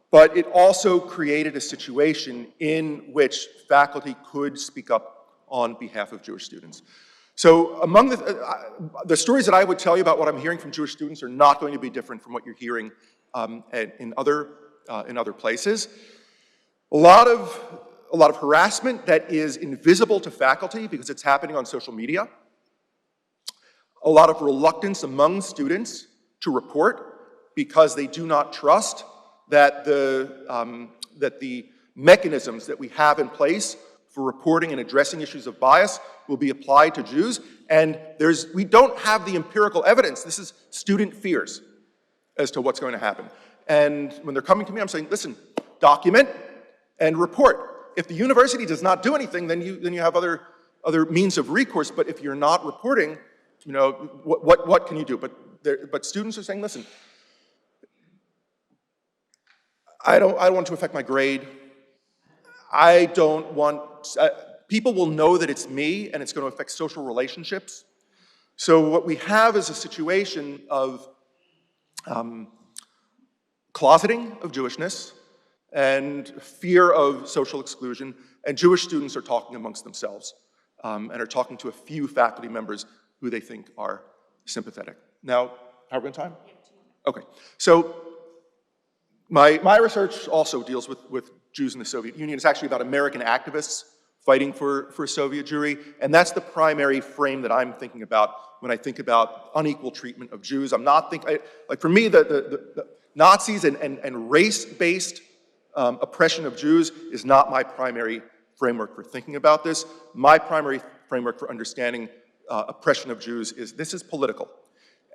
but it also created a situation in which faculty could speak up on behalf of Jewish students. So among the stories that I would tell you about what I'm hearing from Jewish students are not going to be different from what you're hearing in other places. A lot of harassment that is invisible to faculty because it's happening on social media. A lot of reluctance among students to report because they do not trust that the mechanisms that we have in place for reporting and addressing issues of bias will be applied to Jews. And we don't have the empirical evidence. This is student fears as to what's going to happen. And when they're coming to me, I'm saying, listen, document and report. If the university does not do anything, then you have other means of recourse. But if you're not reporting, you know, what can you do? But students are saying, listen, I don't want to affect my grade. I don't want, people will know that it's me and it's going to affect social relationships. So what we have is a situation of closeting of Jewishness and fear of social exclusion, and Jewish students are talking amongst themselves and are talking to a few faculty members who they think are sympathetic. Now, how are we on time? Okay, so my research also deals with Jews in the Soviet Union. It's actually about American activists fighting for Soviet Jewry, and that's the primary frame that I'm thinking about when I think about unequal treatment of Jews. I'm not thinking, like for me, the Nazis and race-based oppression of Jews is not my primary framework for thinking about this. My primary framework for understanding oppression of Jews is this is political.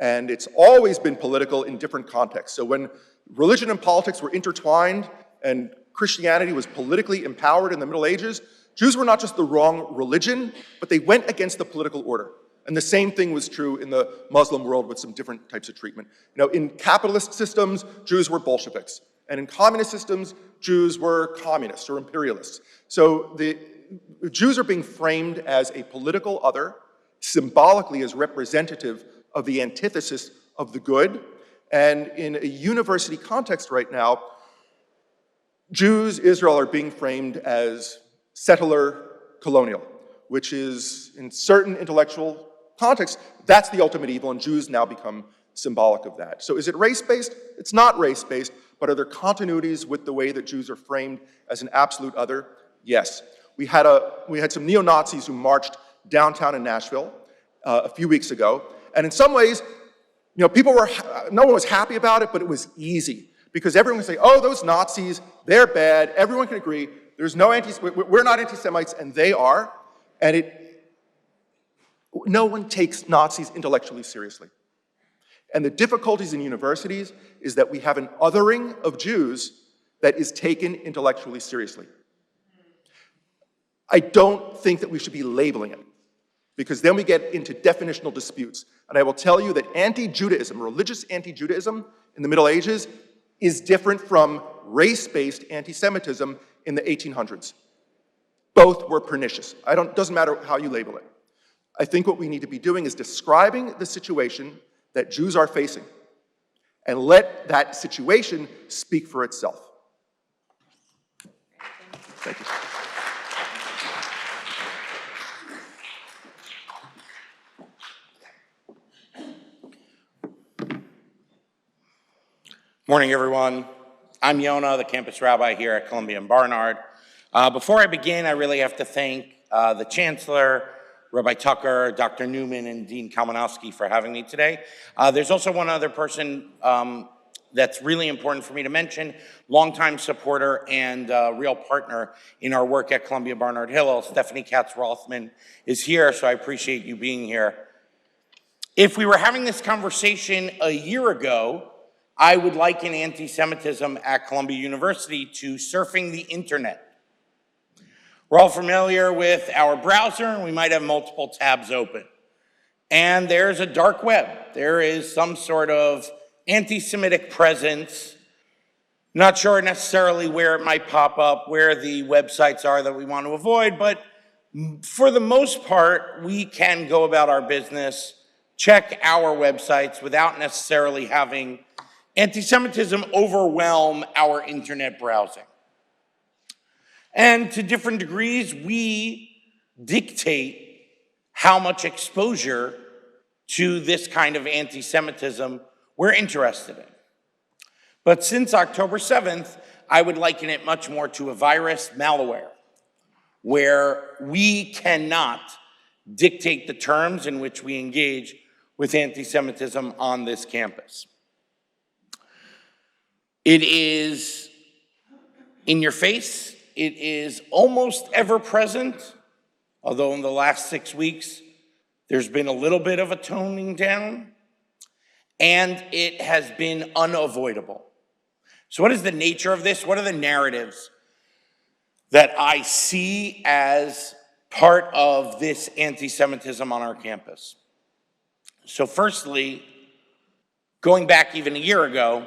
And it's always been political in different contexts. So when religion and politics were intertwined and Christianity was politically empowered in the Middle Ages, Jews were not just the wrong religion, but they went against the political order. And the same thing was true in the Muslim world with some different types of treatment. You know, in capitalist systems, Jews were Bolsheviks. And in communist systems, Jews were communists or imperialists. So the Jews are being framed as a political other, symbolically as representative of the antithesis of the good. And in a university context right now, Jews, Israel, are being framed as settler colonial, which is, in certain intellectual contexts, that's the ultimate evil, and Jews now become symbolic of that. So is it race-based? It's not race-based, but are there continuities with the way that Jews are framed as an absolute other? Yes. We had some neo-Nazis who marched downtown in Nashville a few weeks ago, and in some ways, you know, no one was happy about it, but it was easy because everyone would say, oh, those Nazis, they're bad. Everyone can agree. We're not anti-Semites, and they are. And no one takes Nazis intellectually seriously. And the difficulties in universities is that we have an othering of Jews that is taken intellectually seriously. I don't think that we should be labeling it, because then we get into definitional disputes. And I will tell you that anti-Judaism, religious anti-Judaism in the Middle Ages is different from race-based anti-Semitism in the 1800s. Both were pernicious. Doesn't matter how you label it. I think what we need to be doing is describing the situation that Jews are facing and let that situation speak for itself. Thank you. Morning, everyone. I'm Yonah, the campus rabbi here at Columbia and Barnard. Before I begin, I really have to thank the Chancellor, Rabbi Tucker, Dr. Newman, and Dean Kalmanofsky for having me today. There's also one other person that's really important for me to mention, longtime supporter and real partner in our work at Columbia Barnard Hillel. Stephanie Katz-Rothman is here, so I appreciate you being here. If we were having this conversation a year ago, I would liken anti-Semitism at Columbia University to surfing the internet. We're all familiar with our browser, and we might have multiple tabs open. And there's a dark web. There is some sort of anti-Semitic presence. Not sure necessarily where it might pop up, where the websites are that we want to avoid, but for the most part, we can go about our business, check our websites without necessarily having anti-Semitism overwhelm our internet browsing. And to different degrees, we dictate how much exposure to this kind of anti-Semitism we're interested in. But since October 7th, I would liken it much more to a virus, malware, where we cannot dictate the terms in which we engage with anti-Semitism on this campus. It is in your face. It is almost ever present, although in the last 6 weeks, there's been a little bit of a toning down, and it has been unavoidable. So what is the nature of this? What are the narratives that I see as part of this anti-Semitism on our campus? So firstly, going back even a year ago,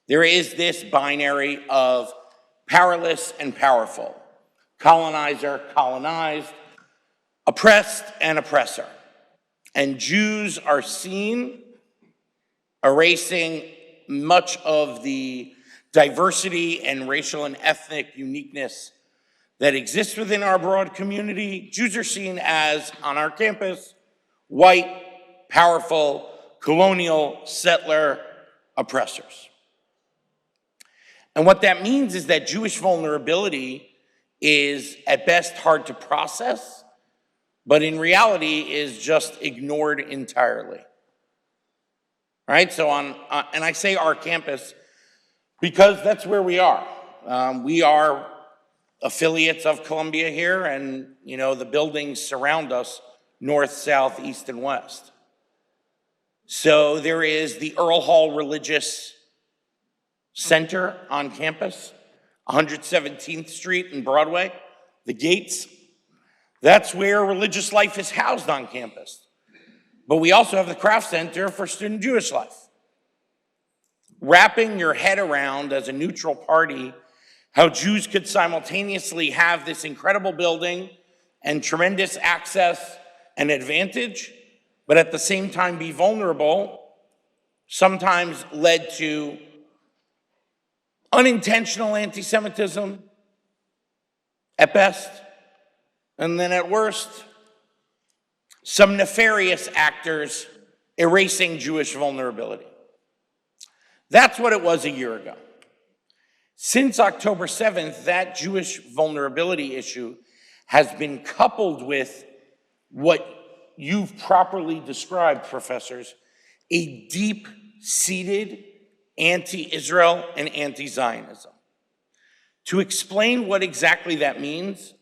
there is this binary of powerless and powerful, colonizer, colonized, oppressed and oppressor. And Jews are seen erasing much of the diversity and racial and ethnic uniqueness that exists within our broad community. Jews are seen as, on our campus, white, powerful, colonial, settler oppressors. And what that means is that Jewish vulnerability is at best hard to process, but in reality is just ignored entirely. Right? So and I say our campus because that's where we are. We are affiliates of Columbia here, and the buildings surround us north, south, east, and west. So there is the Earl Hall Religious Center on campus, 117th Street and Broadway, the gates. That's where religious life is housed on campus. But we also have the Craft Center for Student Jewish Life. Wrapping your head around as a neutral party how Jews could simultaneously have this incredible building and tremendous access and advantage, but at the same time be vulnerable, sometimes led to unintentional anti-Semitism at best, and then at worst, some nefarious actors erasing Jewish vulnerability. That's what it was a year ago. Since October 7th, that Jewish vulnerability issue has been coupled with what you've properly described, professors, a deep-seated anti-Israel and anti-Zionism. To explain what exactly that means,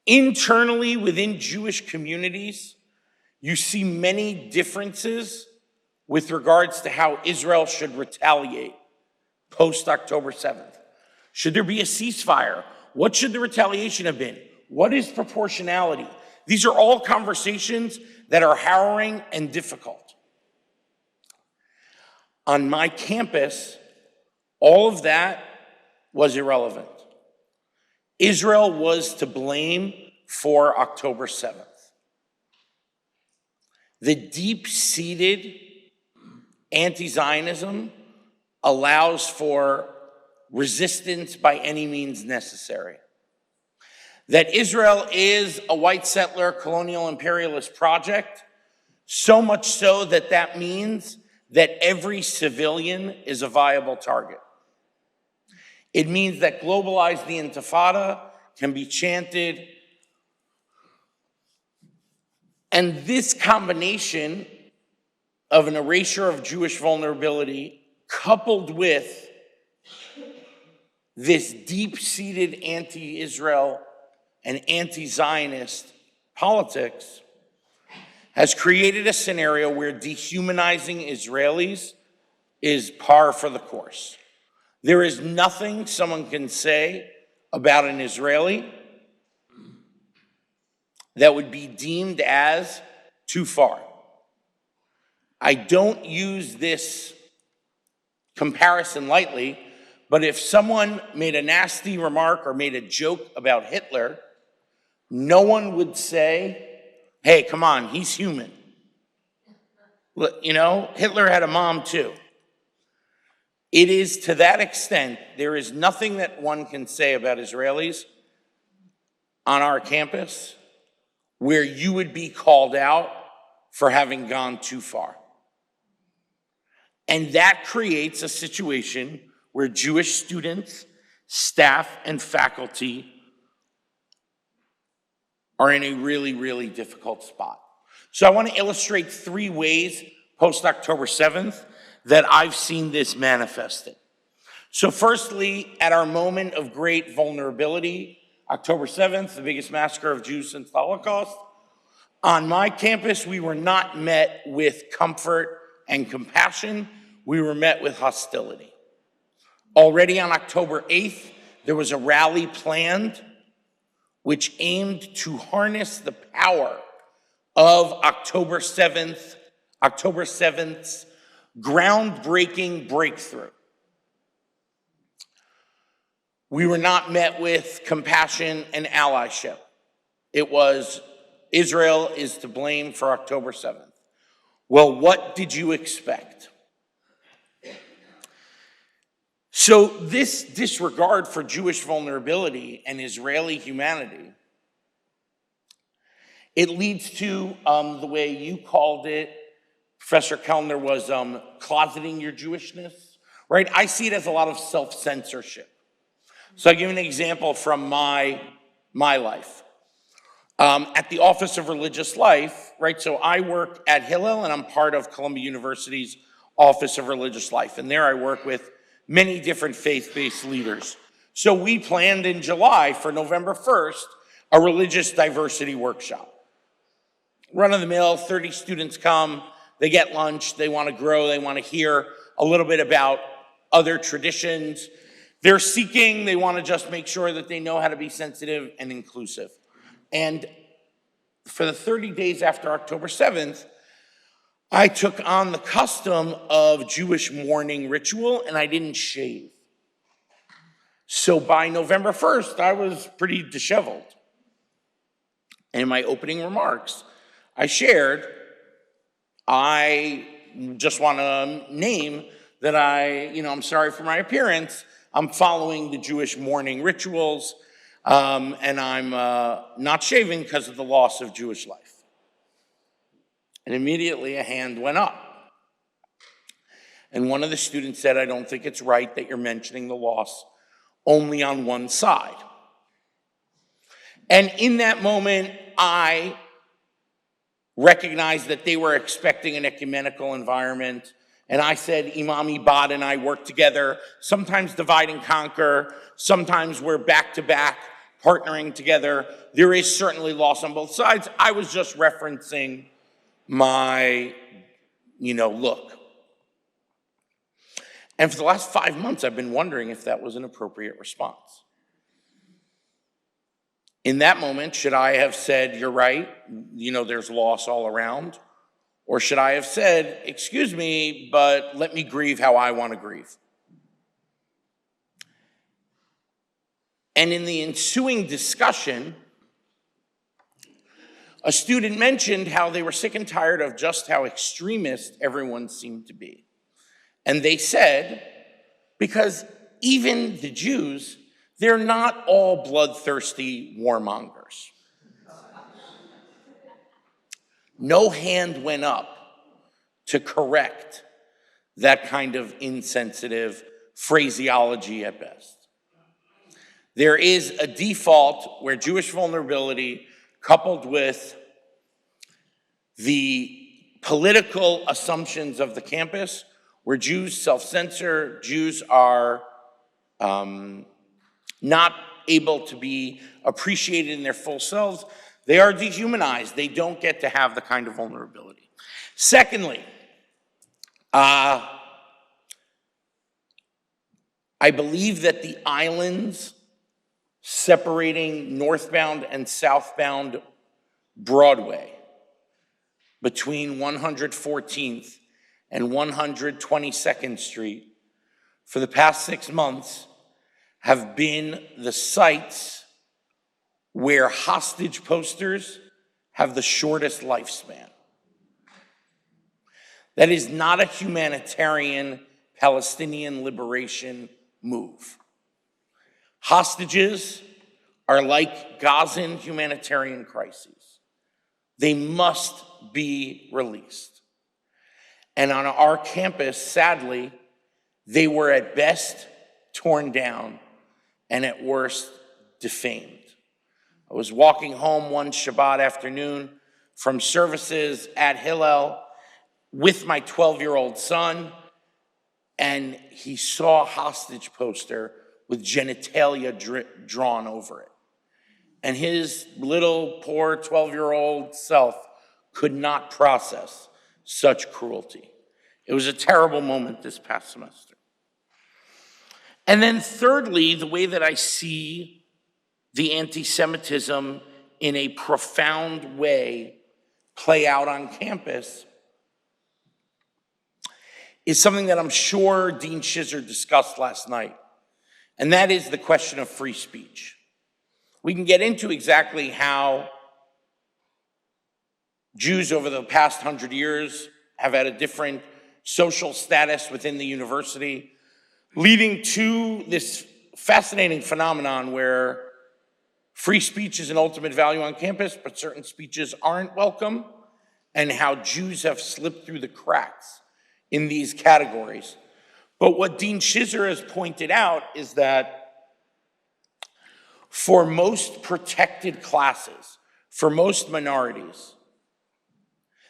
internally within Jewish communities, you see many differences with regards to how Israel should retaliate post-October 7th. Should there be a ceasefire? What should the retaliation have been? What is proportionality? These are all conversations that are harrowing and difficult. On my campus, all of that was irrelevant. Israel was to blame for October 7th. The deep-seated anti-Zionism allows for resistance by any means necessary. That Israel is a white settler colonial imperialist project, so much so that that means that every civilian is a viable target. It means that globalize the Intifada can be chanted. And this combination of an erasure of Jewish vulnerability coupled with this deep-seated anti-Israel and anti-Zionist politics has created a scenario where dehumanizing Israelis is par for the course. There is nothing someone can say about an Israeli that would be deemed as too far. I don't use this comparison lightly, but if someone made a nasty remark or made a joke about Hitler, no one would say, hey, come on, he's human. You know, Hitler had a mom too. It is to that extent, there is nothing that one can say about Israelis on our campus where you would be called out for having gone too far. And that creates a situation where Jewish students, staff, and faculty are in a really, really difficult spot. So I want to illustrate 3 ways post-October 7th that I've seen this manifested. So firstly, at our moment of great vulnerability, October 7th, the biggest massacre of Jews since the Holocaust, on my campus, we were not met with comfort and compassion. We were met with hostility. Already on October 8th, there was a rally planned which aimed to harness the power of October 7th's groundbreaking breakthrough. We were not met with compassion and allyship. It was, Israel is to blame for October 7th. Well, what did you expect? So this disregard for Jewish vulnerability and Israeli humanity, it leads to the way you called it, Professor Kelner, was closeting your Jewishness, right? I see it as a lot of self-censorship. So I'll give you an example from my life. At the Office of Religious Life, right? So I work at Hillel and I'm part of Columbia University's Office of Religious Life. And there I work with many different faith-based leaders. So we planned in July for November 1st, a religious diversity workshop. Run of the mill, 30 students come, they get lunch, they want to grow, they want to hear a little bit about other traditions. They're seeking, they want to just make sure that they know how to be sensitive and inclusive. And for the 30 days after October 7th, I took on the custom of Jewish mourning ritual and I didn't shave. So by November 1st, I was pretty disheveled. And in my opening remarks, I shared, I just want to name that I'm sorry for my appearance. I'm following the Jewish mourning rituals, and I'm not shaving because of the loss of Jewish life. And immediately a hand went up. And one of the students said, I don't think it's right that you're mentioning the loss only on one side. And in that moment, I recognized that they were expecting an ecumenical environment. And I said, Imam Ibad and I work together, sometimes divide and conquer, sometimes we're back-to-back, partnering together. There is certainly loss on both sides. I was just referencing my, look. And for the last 5 months, I've been wondering if that was an appropriate response. In that moment, should I have said, you're right, there's loss all around? Or should I have said, excuse me, but let me grieve how I want to grieve? And in the ensuing discussion, a student mentioned how they were sick and tired of just how extremist everyone seemed to be. And they said, because even the Jews, they're not all bloodthirsty warmongers. No hand went up to correct that kind of insensitive phraseology at best. There is a default where Jewish vulnerability coupled with the political assumptions of the campus, where Jews self-censor, Jews are not able to be appreciated in their full selves, they are dehumanized. They don't get to have the kind of vulnerability. Secondly, I believe that the islands separating northbound and southbound Broadway between 114th and 122nd Street for the past 6 months have been the sites where hostage posters have the shortest lifespan. That is not a humanitarian Palestinian liberation move. Hostages are like Gazan humanitarian crises. They must be released. And on our campus, sadly, they were at best torn down and at worst defamed. I was walking home one Shabbat afternoon from services at Hillel with my 12-year-old son, and he saw a hostage poster with genitalia drawn over it. And his little poor 12-year-old self could not process such cruelty. It was a terrible moment this past semester. And then thirdly, the way that I see the anti-Semitism in a profound way play out on campus is something that I'm sure Dean Shizer discussed last night, and that is the question of free speech. We can get into exactly how Jews over the past 100 years have had a different social status within the university, leading to this fascinating phenomenon where free speech is an ultimate value on campus, but certain speeches aren't welcome, and how Jews have slipped through the cracks in these categories. But what Dean Shizer has pointed out is that for most protected classes, for most minorities,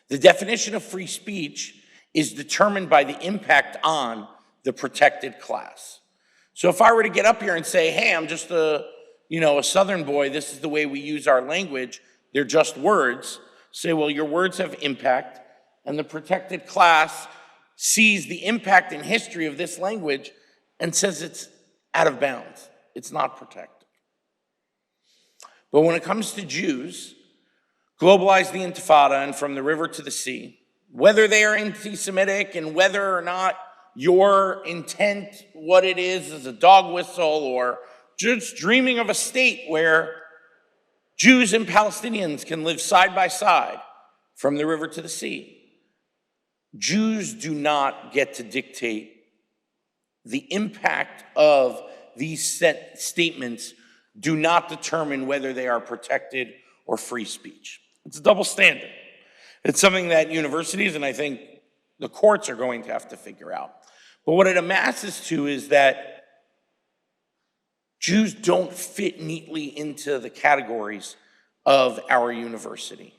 the definition of free speech is determined by the impact on the protected class. So if I were to get up here and say, hey, I'm just a Southern boy, this is the way we use our language, they're just words, say, well, your words have impact, and the protected class sees the impact and history of this language and says it's out of bounds, it's not protected. But when it comes to Jews, globalize the Intifada and from the river to the sea, whether they are anti-Semitic and whether or not your intent, what it is a dog whistle or just dreaming of a state where Jews and Palestinians can live side by side from the river to the sea. Jews do not get to dictate the impact of these statements, do not determine whether they are protected or free speech. It's a double standard. It's something that universities and I think the courts are going to have to figure out. But what it amasses to is that Jews don't fit neatly into the categories of our university,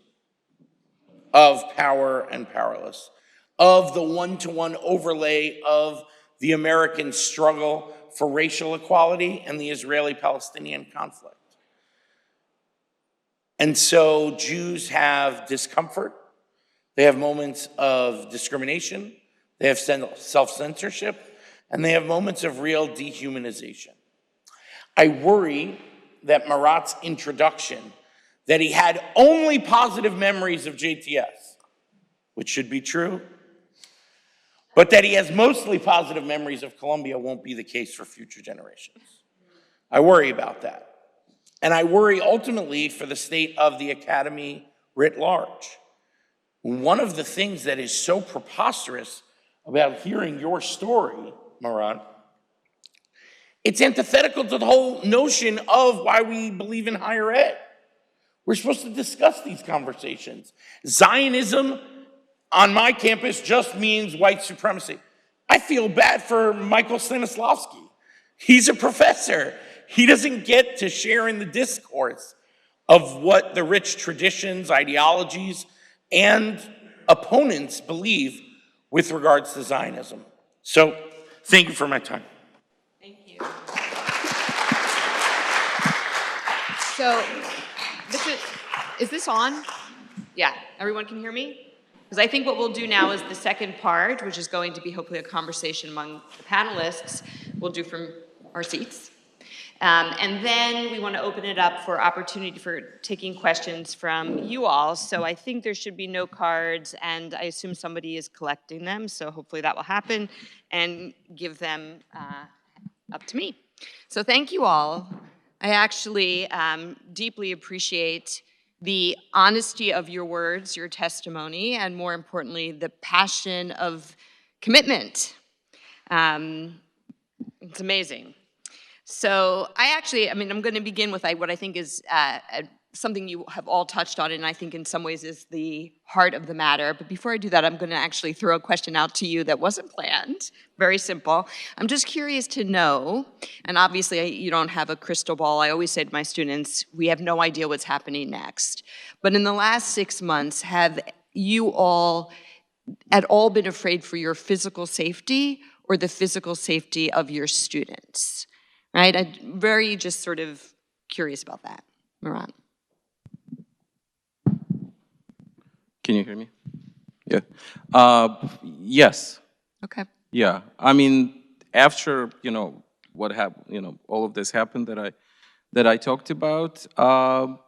of power and powerless, of the one-to-one overlay of the American struggle for racial equality and the Israeli-Palestinian conflict. And so Jews have discomfort, they have moments of discrimination, they have self-censorship, and they have moments of real dehumanization. I worry that Marat's introduction, that he had only positive memories of JTS, which should be true, but that he has mostly positive memories of Columbia won't be the case for future generations. I worry about that. And I worry ultimately for the state of the academy writ large. One of the things that is so preposterous about hearing your story, Marat, it's antithetical to the whole notion of why we believe in higher ed. We're supposed to discuss these conversations. Zionism on my campus just means white supremacy. I feel bad for Michael Stanislavski. He's a professor. He doesn't get to share in the discourse of what the rich traditions, ideologies, and opponents believe with regards to Zionism. So, thank you for my time. Thank you. So, is this on? Yeah, everyone can hear me? Because I think what we'll do now is the second part, which is going to be hopefully a conversation among the panelists, we'll do from our seats. And then we want to open it up for opportunity for taking questions from you all. So I think there should be no cards, and I assume somebody is collecting them, so hopefully that will happen, and give them up to me. So thank you all. I actually deeply appreciate the honesty of your words, your testimony, and more importantly, the passion of commitment. It's amazing. So I'm going to begin with what I think is something you have all touched on, and I think in some ways is the heart of the matter. But before I do that, I'm going to actually throw a question out to you that wasn't planned. Very simple. I'm just curious to know, and obviously you don't have a crystal ball. I always say to my students, we have no idea what's happening next. But in the last 6 months, have you all at all been afraid for your physical safety or the physical safety of your students? Right? I'm very just sort of curious about that. Marat. Can you hear me? Yeah. Yes. Okay. Yeah. I mean, after, what happened, all of this happened that I talked about,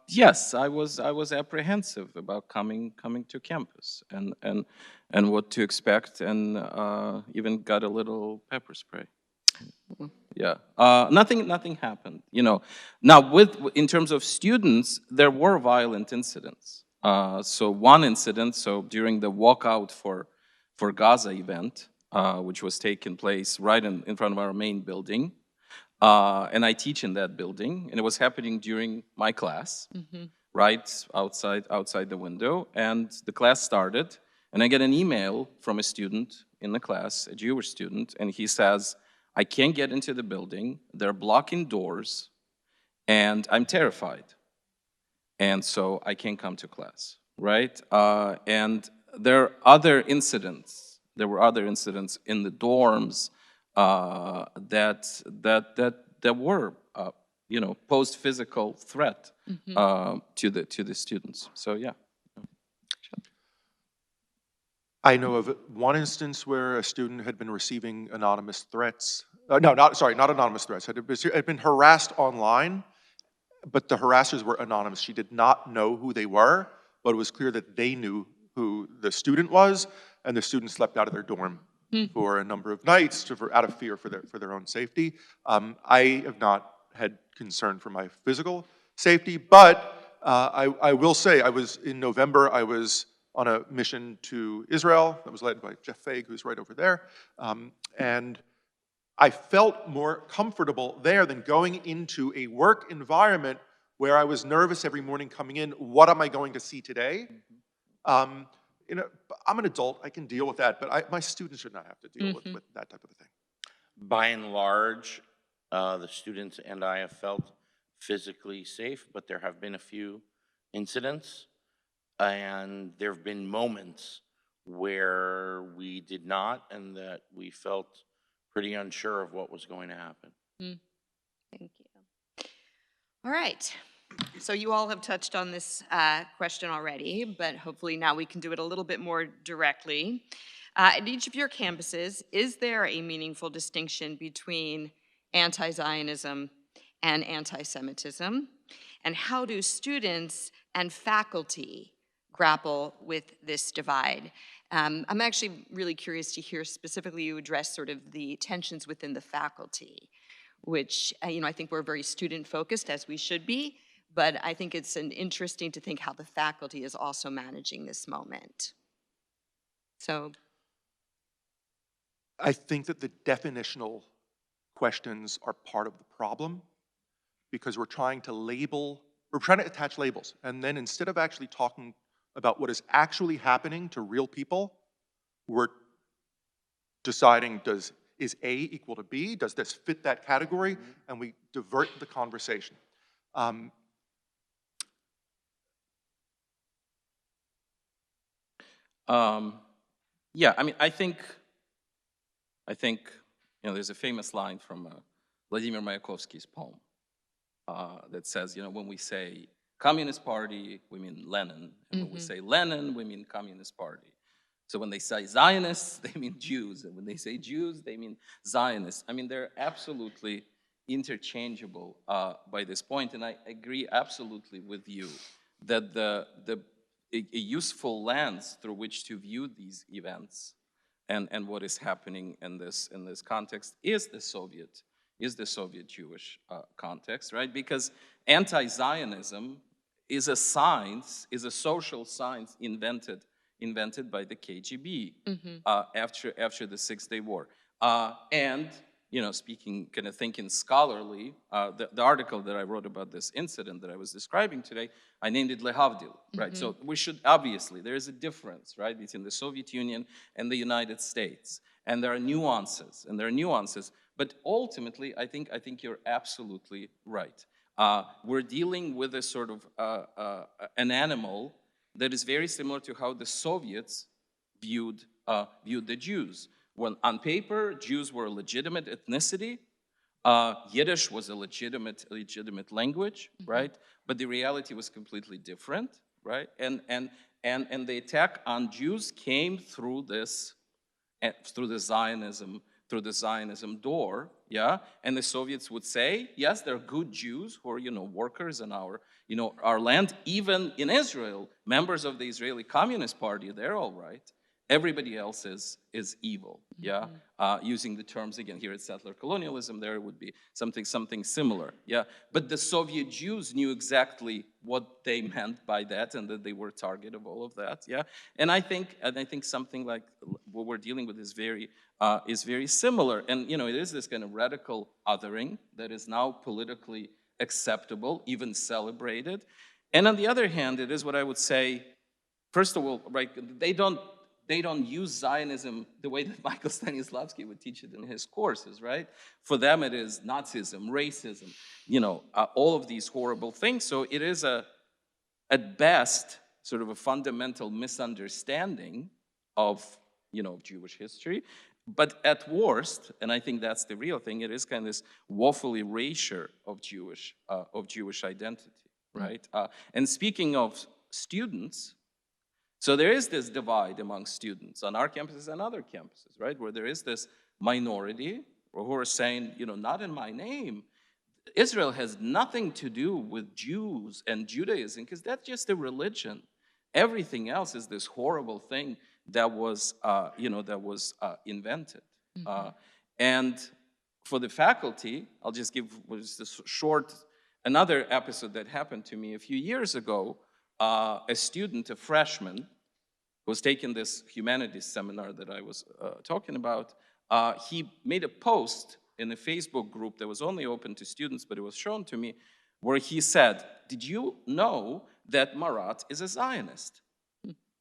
yes, I was apprehensive about coming to campus and what to expect, and even got a little pepper spray. Yeah, nothing happened. Now in terms of students, there were violent incidents. So one incident, during the walkout for Gaza event, which was taking place right in front of our main building, and I teach in that building, and it was happening during my class, right outside the window, and the class started, and I get an email from a student in the class, a Jewish student, and he says, I can't get into the building, they're blocking doors, and I'm terrified. And so I can't come to class, right? And there were other incidents in the dorms that were, posed physical threat to the students. So yeah. I know of one instance where a student had been receiving anonymous threats. Not anonymous threats. Had been harassed online, but the harassers were anonymous. She did not know who they were, but it was clear that they knew who the student was, and the student slept out of their dorm for a number of nights out of fear for their own safety. I have not had concern for my physical safety, but I will say in November, I was on a mission to Israel that was led by Jeff Fag, who's right over there. And I felt more comfortable there than going into a work environment where I was nervous every morning coming in. What am I going to see today? I'm an adult, I can deal with that, but my students should not have to deal with that type of a thing. By and large, the students and I have felt physically safe, but there have been a few incidents. And there have been moments where we did not, and that we felt pretty unsure of what was going to happen. Thank you. All right. So you all have touched on this question already, but hopefully now we can do it a little bit more directly. At each of your campuses, is there a meaningful distinction between anti-Zionism and anti-Semitism? And how do students and faculty grapple with this divide? I'm actually really curious to hear specifically you address sort of the tensions within the faculty, which I think we're very student-focused, as we should be, but I think it's interesting to think how the faculty is also managing this moment. So. I think that the definitional questions are part of the problem, because we're trying to attach labels, and then instead of actually talking about what is actually happening to real people, we're deciding, is A equal to B? Does this fit that category? And we divert the conversation. Yeah, I mean, I think, there's a famous line from Vladimir Mayakovsky's poem that says, when we say Communist Party, we mean Lenin. And when we say Lenin, we mean Communist Party. So when they say Zionists, they mean Jews. And when they say Jews, they mean Zionists. I mean, they're absolutely interchangeable by this point. And I agree absolutely with you that a useful lens through which to view these events and what is happening in this context is the Soviet Jewish context, right? Because anti-Zionism is a science, is a social science invented by the KGB after the Six-Day War. And speaking, kind of thinking scholarly, the article that I wrote about this incident that I was describing today, I named it Lehavdil, right? So we should, obviously, there is a difference, right, between the Soviet Union and the United States. And there are nuances, but ultimately, I think you're absolutely right. We're dealing with a sort of an animal that is very similar to how the Soviets viewed the Jews. When on paper, Jews were a legitimate ethnicity, Yiddish was a legitimate language, right? But the reality was completely different, right? And the attack on Jews came through the Zionism door, yeah? And the Soviets would say, yes, there are good Jews who are, workers in our land. Even in Israel, members of the Israeli Communist Party, they're all right. Everybody else is evil, yeah? Using the terms, again, here it's settler colonialism, there would be something similar, yeah? But the Soviet Jews knew exactly what they meant by that and that they were target of all of that, yeah? And I think something like what we're dealing with is very similar. And, it is this kind of radical othering that is now politically acceptable, even celebrated. And on the other hand, it is what I would say, first of all, right, they don't use Zionism the way that Michael Stanislavski would teach it in his courses, right? For them, it is Nazism, racism, all of these horrible things. So it is at best, sort of a fundamental misunderstanding of, Jewish history. But at worst, and I think that's the real thing, it is kind of this woeful erasure of Jewish identity, right? And speaking of students, so there is this divide among students on our campuses and other campuses, right? Where there is this minority who are saying, not in my name. Israel has nothing to do with Jews and Judaism because that's just a religion. Everything else is this horrible thing that was, invented. And for the faculty, I'll just give this short, another episode that happened to me a few years ago. A student, a freshman, who was taking this humanities seminar that I was talking about, he made a post in a Facebook group that was only open to students, but it was shown to me, where he said, did you know that Marat is a Zionist?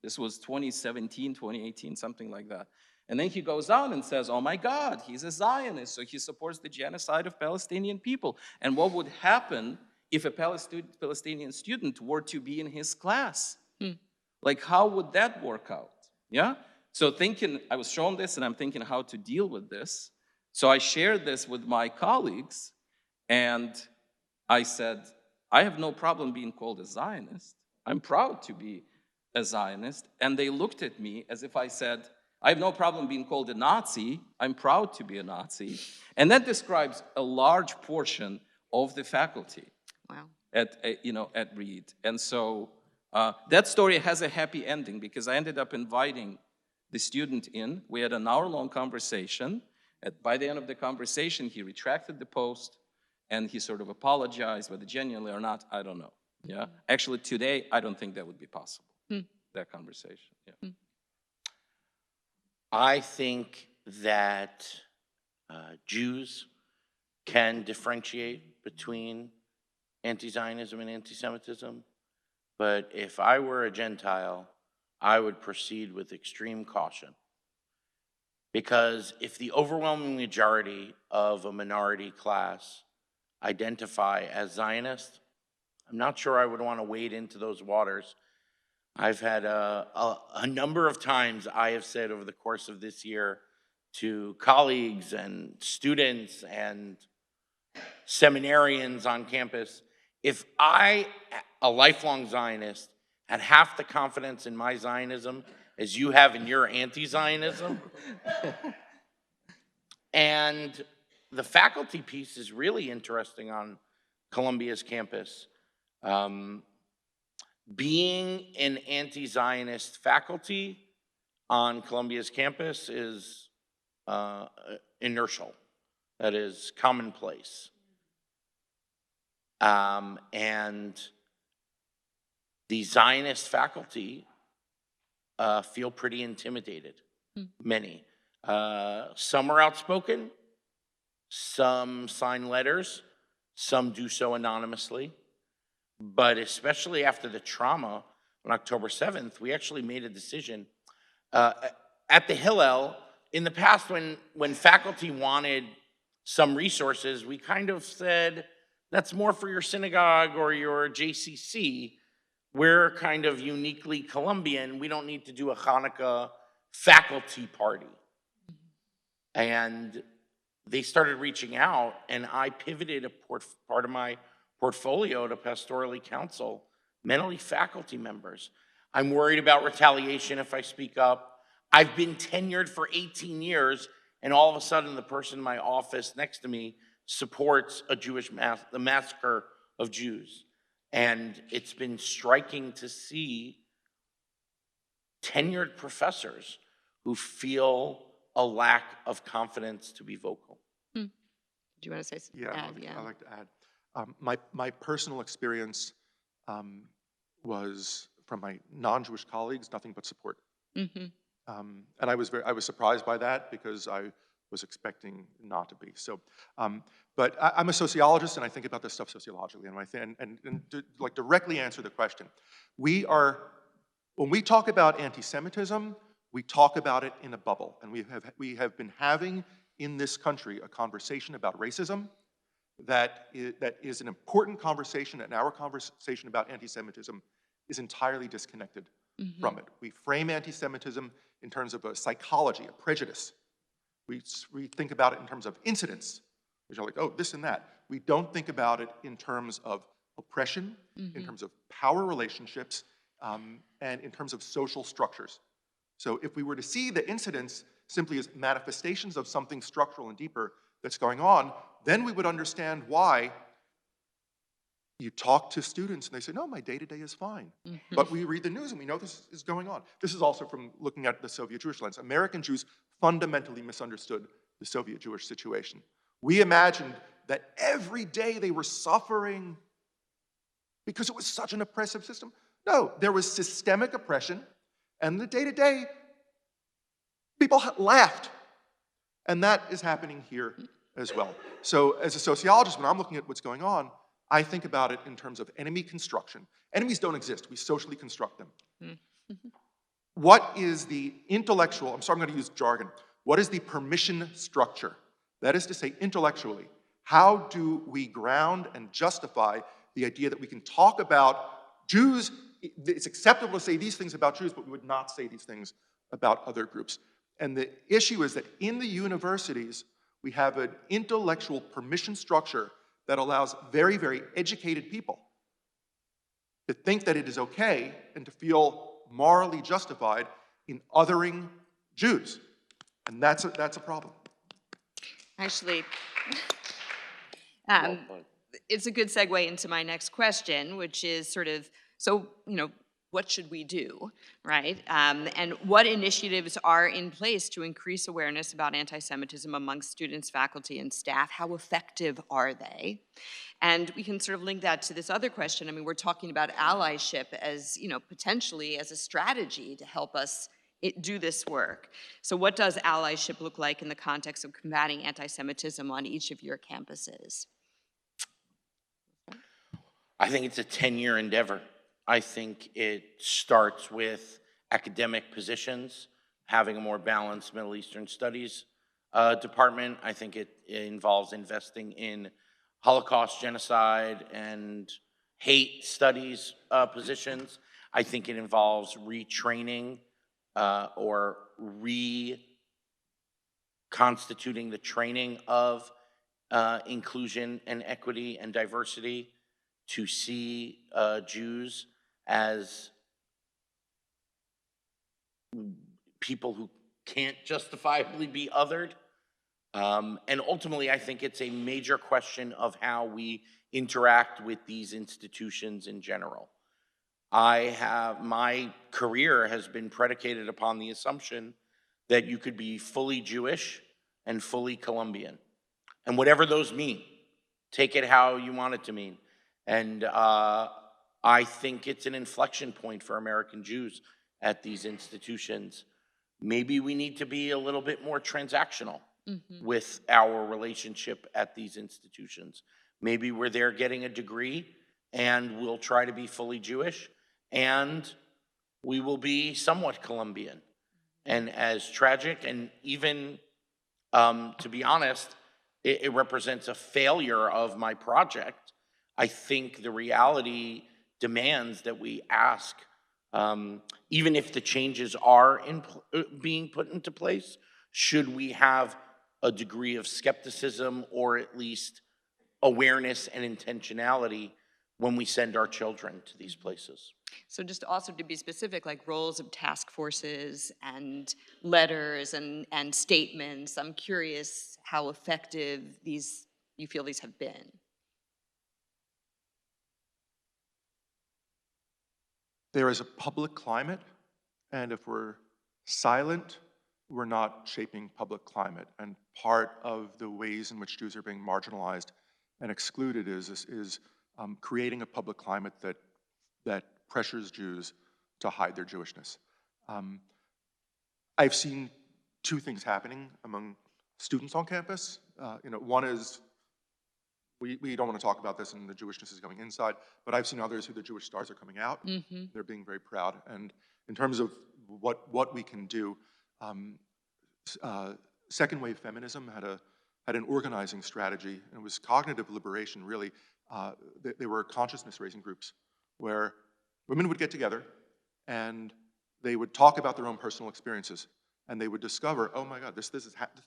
This was 2017, 2018, something like that. And then he goes on and says, oh my God, he's a Zionist, so he supports the genocide of Palestinian people. And what would happen if a Palestinian student were to be in his class? Like, how would that work out? Yeah? So I was shown this, and I'm thinking how to deal with this. So I shared this with my colleagues, and I said, I have no problem being called a Zionist. I'm proud to be a Zionist. And they looked at me as if I said, I have no problem being called a Nazi. I'm proud to be a Nazi. And that describes a large portion of the faculty. Wow. At Reed. And so that story has a happy ending because I ended up inviting the student in. We had an hour-long conversation. By the end of the conversation, he retracted the post and he sort of apologized, whether genuinely or not, I don't know. Yeah. Actually, today, I don't think that would be possible, that conversation. Yeah. I think that Jews can differentiate between anti-Zionism and anti-Semitism, but if I were a Gentile, I would proceed with extreme caution Because if the overwhelming majority of a minority class identify as Zionist, I'm not sure I would want to wade into those waters. I've had a number of times I have said over the course of this year to colleagues and students and seminarians on campus, if I, a lifelong Zionist, had half the confidence in my Zionism as you have in your anti-Zionism, and the faculty piece is really interesting on Columbia's campus. Being an anti-Zionist faculty on Columbia's campus is inertial. That is commonplace. And the Zionist faculty feel pretty intimidated, many. Some are outspoken, some sign letters, some do so anonymously. But especially after the trauma on October 7th, we actually made a decision. At the Hillel, in the past, when faculty wanted some resources, we kind of said, that's more for your synagogue or your JCC. We're kind of uniquely Columbian. We don't need to do a Hanukkah faculty party. And they started reaching out, and I pivoted part of my portfolio to pastorally counsel mentally faculty members. I'm worried about retaliation if I speak up. I've been tenured for 18 years, and all of a sudden the person in my office next to me supports a the massacre of Jews. And it's been striking to see tenured professors who feel a lack of confidence to be vocal. Do you want to say something? I'd like to add. My personal experience was from my non-Jewish colleagues, nothing but support. And I was surprised by that because I was expecting not to be. So, but I'm a sociologist and I think about this stuff sociologically. And to like directly answer the question, when we talk about anti-Semitism, we talk about it in a bubble. And we have been having in this country a conversation about racism that is an important conversation, and our conversation about anti-Semitism is entirely disconnected from it. We frame anti-Semitism in terms of a psychology, a prejudice. We think about it in terms of incidents, which are like, oh, this and that. We don't think about it in terms of oppression, in terms of power relationships, and in terms of social structures. So if we were to see the incidents simply as manifestations of something structural and deeper that's going on, then we would understand why you talk to students and they say, no, my day-to-day is fine. But we read the news and we know this is going on. This is also from looking at the Soviet Jewish lens. American Jews fundamentally misunderstood the Soviet Jewish situation. We imagined that every day they were suffering because it was such an oppressive system. No, there was systemic oppression, and the day-to-day, people laughed. And that is happening here as well. So as a sociologist, when I'm looking at what's going on, I think about it in terms of enemy construction. Enemies don't exist. We socially construct them. What is the intellectual, I'm going to use jargon. What is the permission structure? That is to say, intellectually, how do we ground and justify the idea that we can talk about Jews? It's acceptable to say these things about Jews, but we would not say these things about other groups. And the issue is that in the universities, we have an intellectual permission structure that allows very, very educated people to think that it is okay and to feel morally justified in othering Jews. And that's a problem. Actually, it's a good segue into my next question, which is sort of, so, what should we do, right? And what initiatives are in place to increase awareness about anti-Semitism amongst students, faculty, and staff? How effective are they? And we can sort of link that to this other question. I mean, we're talking about allyship as, potentially as a strategy to help us do this work. So what does allyship look like in the context of combating anti-Semitism on each of your campuses? I think it's a 10-year endeavor. I think it starts with academic positions having a more balanced Middle Eastern Studies department. I think it involves investing in Holocaust, genocide, and hate studies positions. I think it involves retraining or reconstituting the training of inclusion and equity and diversity to see Jews as people who can't justifiably be othered. And ultimately, I think it's a major question of how we interact with these institutions in general. My career has been predicated upon the assumption that you could be fully Jewish and fully Colombian. And whatever those mean, take it how you want it to mean. And I think it's an inflection point for American Jews at these institutions. Maybe we need to be a little bit more transactional with our relationship at these institutions. Maybe we're there getting a degree and we'll try to be fully Jewish and we will be somewhat Colombian. And as tragic and even, to be honest, it represents a failure of my project. I think the reality demands that we ask, even if the changes are being put into place, should we have a degree of skepticism or at least awareness and intentionality when we send our children to these places? So just also to be specific, like roles of task forces and letters and statements, I'm curious how effective you feel these have been. There is a public climate, and if we're silent, we're not shaping public climate. And part of the ways in which Jews are being marginalized and excluded is creating a public climate that pressures Jews to hide their Jewishness. I've seen two things happening among students on campus. One is, we don't want to talk about this and the Jewishness is going inside, but I've seen others who the Jewish stars are coming out. They're being very proud. And in terms of what we can do, second wave feminism had an organizing strategy, and it was cognitive liberation, really. They were consciousness raising groups where women would get together and they would talk about their own personal experiences, and they would discover, oh my God, the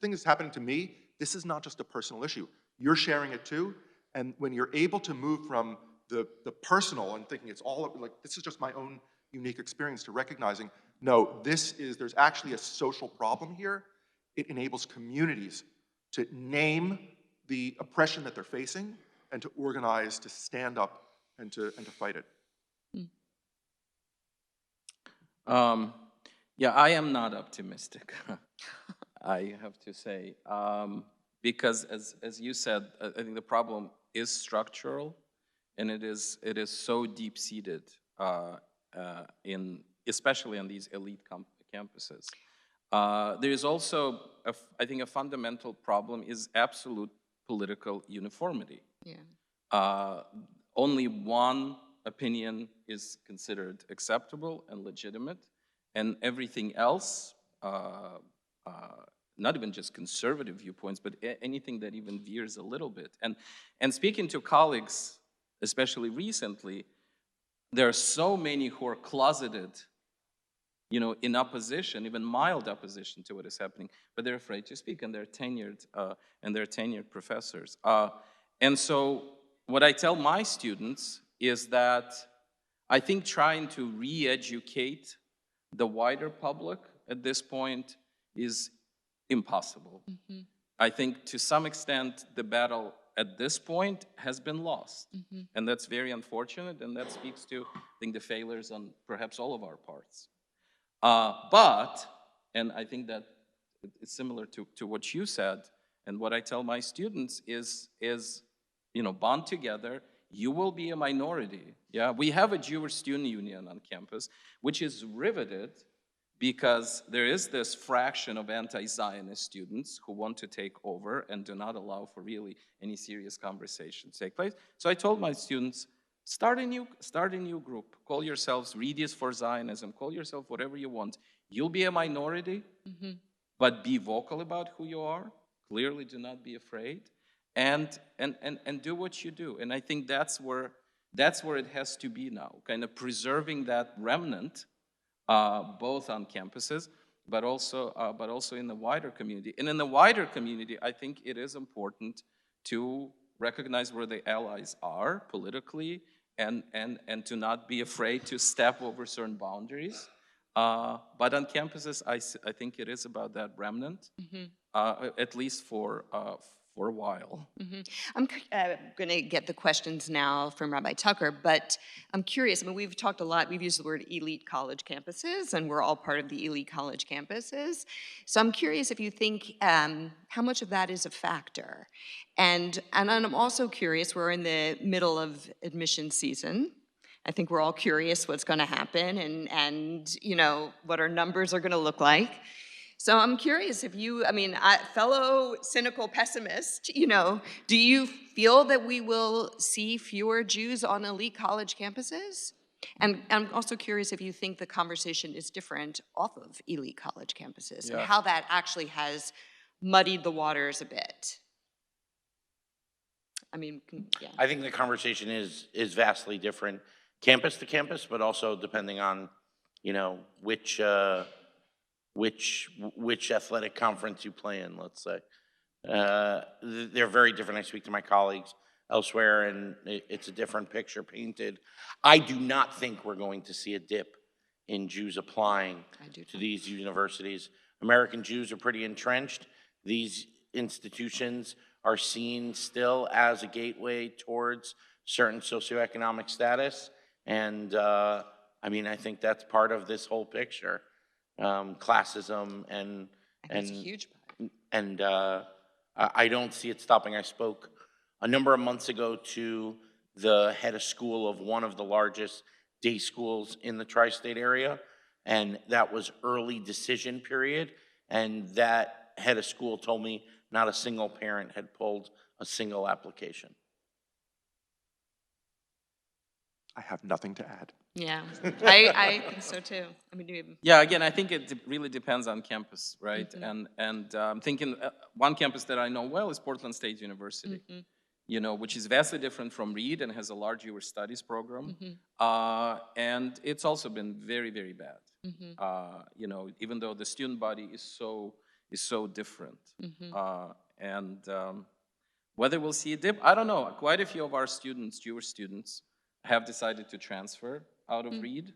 thing is happening to me. This is not just a personal issue. You're sharing it too. And when you're able to move from the personal and thinking it's all like, this is just my own unique experience, to recognizing, no, there's actually a social problem here. It enables communities to name the oppression that they're facing and to organize, to stand up and to fight it. Yeah, I am not optimistic, I have to say, because as you said, I think the problem is structural, and it is so deep-seated especially on these elite campuses. There is also, I think, a fundamental problem is absolute political uniformity. Yeah. Only one opinion is considered acceptable and legitimate, and everything else, not even just conservative viewpoints, but anything that even veers a little bit. And speaking to colleagues, especially recently, there are so many who are closeted, in opposition, even mild opposition to what is happening, but they're afraid to speak, and they're tenured professors. And so what I tell my students is that I think trying to re-educate the wider public at this point is impossible. I think to some extent the battle at this point has been lost. And that's very unfortunate, and that speaks to, I think, the failures on perhaps all of our parts. But, and I think that it's similar to what you said, and what I tell my students is bond together. You will be a minority. Yeah, we have a Jewish student union on campus, which is riveted because there is this fraction of anti-Zionist students who want to take over and do not allow for really any serious conversation to take place. So I told my students, Start a new group. Call yourselves Readies for Zionism. Call yourself whatever you want. You'll be a minority, but be vocal about who you are. Clearly, do not be afraid, and do what you do. And I think that's where it has to be now, kind of preserving that remnant, both on campuses, but also in the wider community. And in the wider community, I think it is important to recognize where the allies are politically, and to not be afraid to step over certain boundaries. But on campuses, I think it is about that remnant, at least for a while. I'm going to get the questions now from Rabbi Tucker, but I'm curious. I mean, we've talked a lot. We've used the word elite college campuses, and we're all part of the elite college campuses. So I'm curious if you think how much of that is a factor. And I'm also curious, we're in the middle of admission season. I think we're all curious what's going to happen and you know, what our numbers are going to look like. So I'm curious if you, fellow cynical pessimist, you know, do you feel that we will see fewer Jews on elite college campuses? And I'm also curious if you think the conversation is different off of elite college campuses and how that actually has muddied the waters a bit. I mean, yeah. I think the conversation is vastly different, campus to campus, but also depending on, you know, which athletic conference you play in, let's say. They're very different. I speak to my colleagues elsewhere, and it's a different picture painted. I do not think we're going to see a dip in Jews applying to these universities. American Jews are pretty entrenched. These institutions are seen still as a gateway towards certain socioeconomic status. And I think that's part of this whole picture. Classism and a huge part. And I don't see it stopping. I spoke a number of months ago to the head of school of one of the largest day schools in the tri-state area, and that was early decision period, and that head of school told me not a single parent had pulled a single application. I have nothing to add. Yeah, I think so too. I mean, yeah, again, I think it really depends on campus, right? And I'm thinking one campus that I know well is Portland State University, you know, which is vastly different from Reed and has a large Jewish studies program. And it's also been very, very bad. You know, even though the student body is so different. And whether we'll see a dip, I don't know. Quite a few of our students, Jewish students, have decided to transfer out of Reed.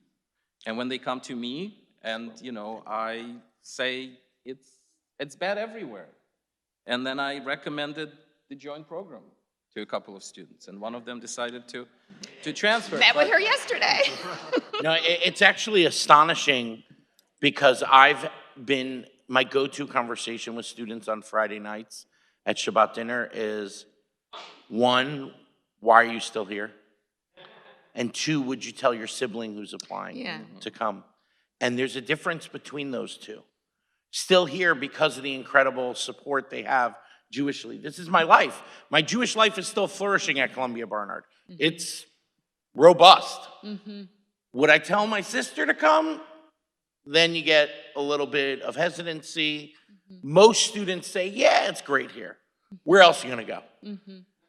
And when they come to me, and you know, I say it's bad everywhere. And then I recommended the joint program to a couple of students, and one of them decided to transfer. Met with her yesterday. No, it's actually astonishing because my go-to conversation with students on Friday nights at Shabbat dinner is, one, why are you still here? And two, would you tell your sibling who's applying to come? And there's a difference between those two. Still here because of the incredible support they have Jewishly. This is my life. My Jewish life is still flourishing at Columbia Barnard. It's robust. Would I tell my sister to come? Then you get a little bit of hesitancy. Most students say, yeah, it's great here. Where else are you gonna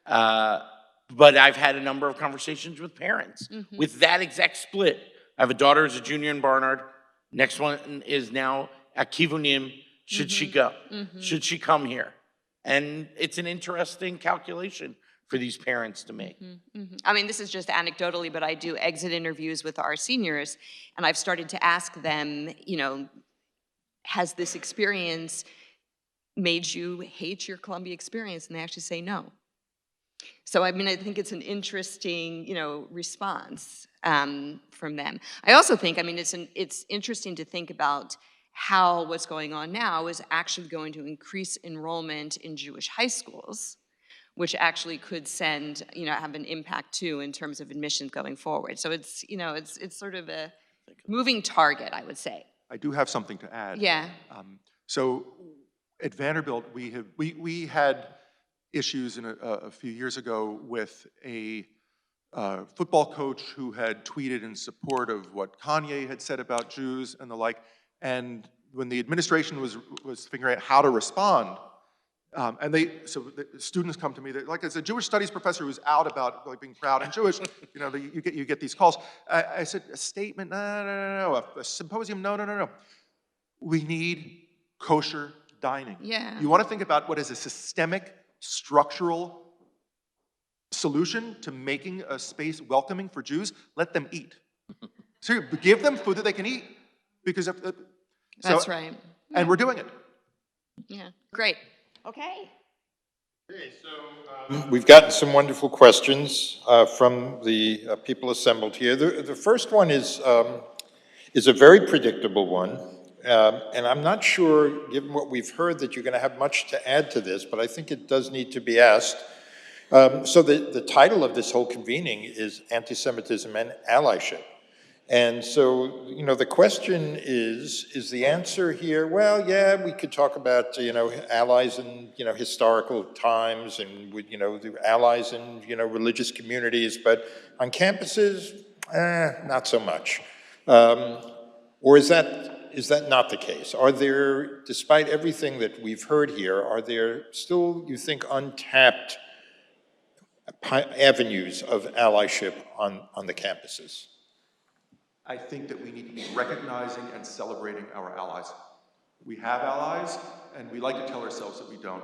go? But I've had a number of conversations with parents with that exact split. I have a daughter who's a junior in Barnard. Next one is now at Kivunim. Should she go? Should she come here? And it's an interesting calculation for these parents to make. I mean, this is just anecdotally, but I do exit interviews with our seniors, and I've started to ask them, you know, has this experience made you hate your Columbia experience? And they actually say no. So, I mean, I think it's an interesting, you know, response from them. I also think, I mean, it's interesting to think about how what's going on now is actually going to increase enrollment in Jewish high schools, which actually could send, you know, have an impact too in terms of admissions going forward. So it's, you know, it's sort of a moving target, I would say. I do have something to add. Yeah. So at Vanderbilt, we had issues a few years ago with a football coach who had tweeted in support of what Kanye had said about Jews and the like. And when the administration was figuring out how to respond, so the students come to me, like as a Jewish studies professor who's out about like being proud and Jewish, you get these calls. I said, a statement, no, a symposium, no. We need kosher dining. Yeah. You want to think about what is a systemic, structural solution to making a space welcoming for Jews? Let them eat. So give them food that they can eat, because That's right. And we're doing it. Yeah, great. Okay. Okay, so we've gotten some wonderful questions from the people assembled here. The first one is a very predictable one, and I'm not sure, given what we've heard, that you're going to have much to add to this, but I think it does need to be asked. So the title of this whole convening is Anti-Semitism and Allyship. And so, the question is the answer here, well, yeah, we could talk about, allies in, historical times and, the allies in, religious communities, but on campuses, not so much. Or is that not the case? Are there, despite everything that we've heard here, are there still, you think, untapped avenues of allyship on the campuses? I think that we need to be recognizing and celebrating our allies. We have allies, and we like to tell ourselves that we don't.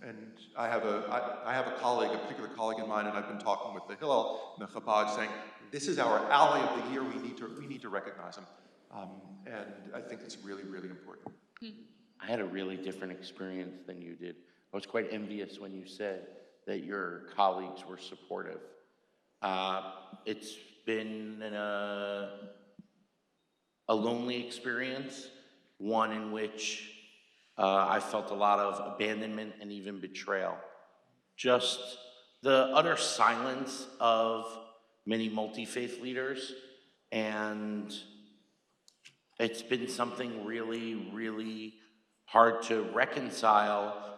And I have a colleague, a particular colleague in mind, and I've been talking with the Hillel and the Chabad, saying, this is our ally of the year, we need to recognize him. And I think it's really, really important. I had a really different experience than you did. I was quite envious when you said that your colleagues were supportive. It's been a lonely experience, one in which I felt a lot of abandonment and even betrayal. Just the utter silence of many multi-faith leaders, and it's been something really, really hard to reconcile,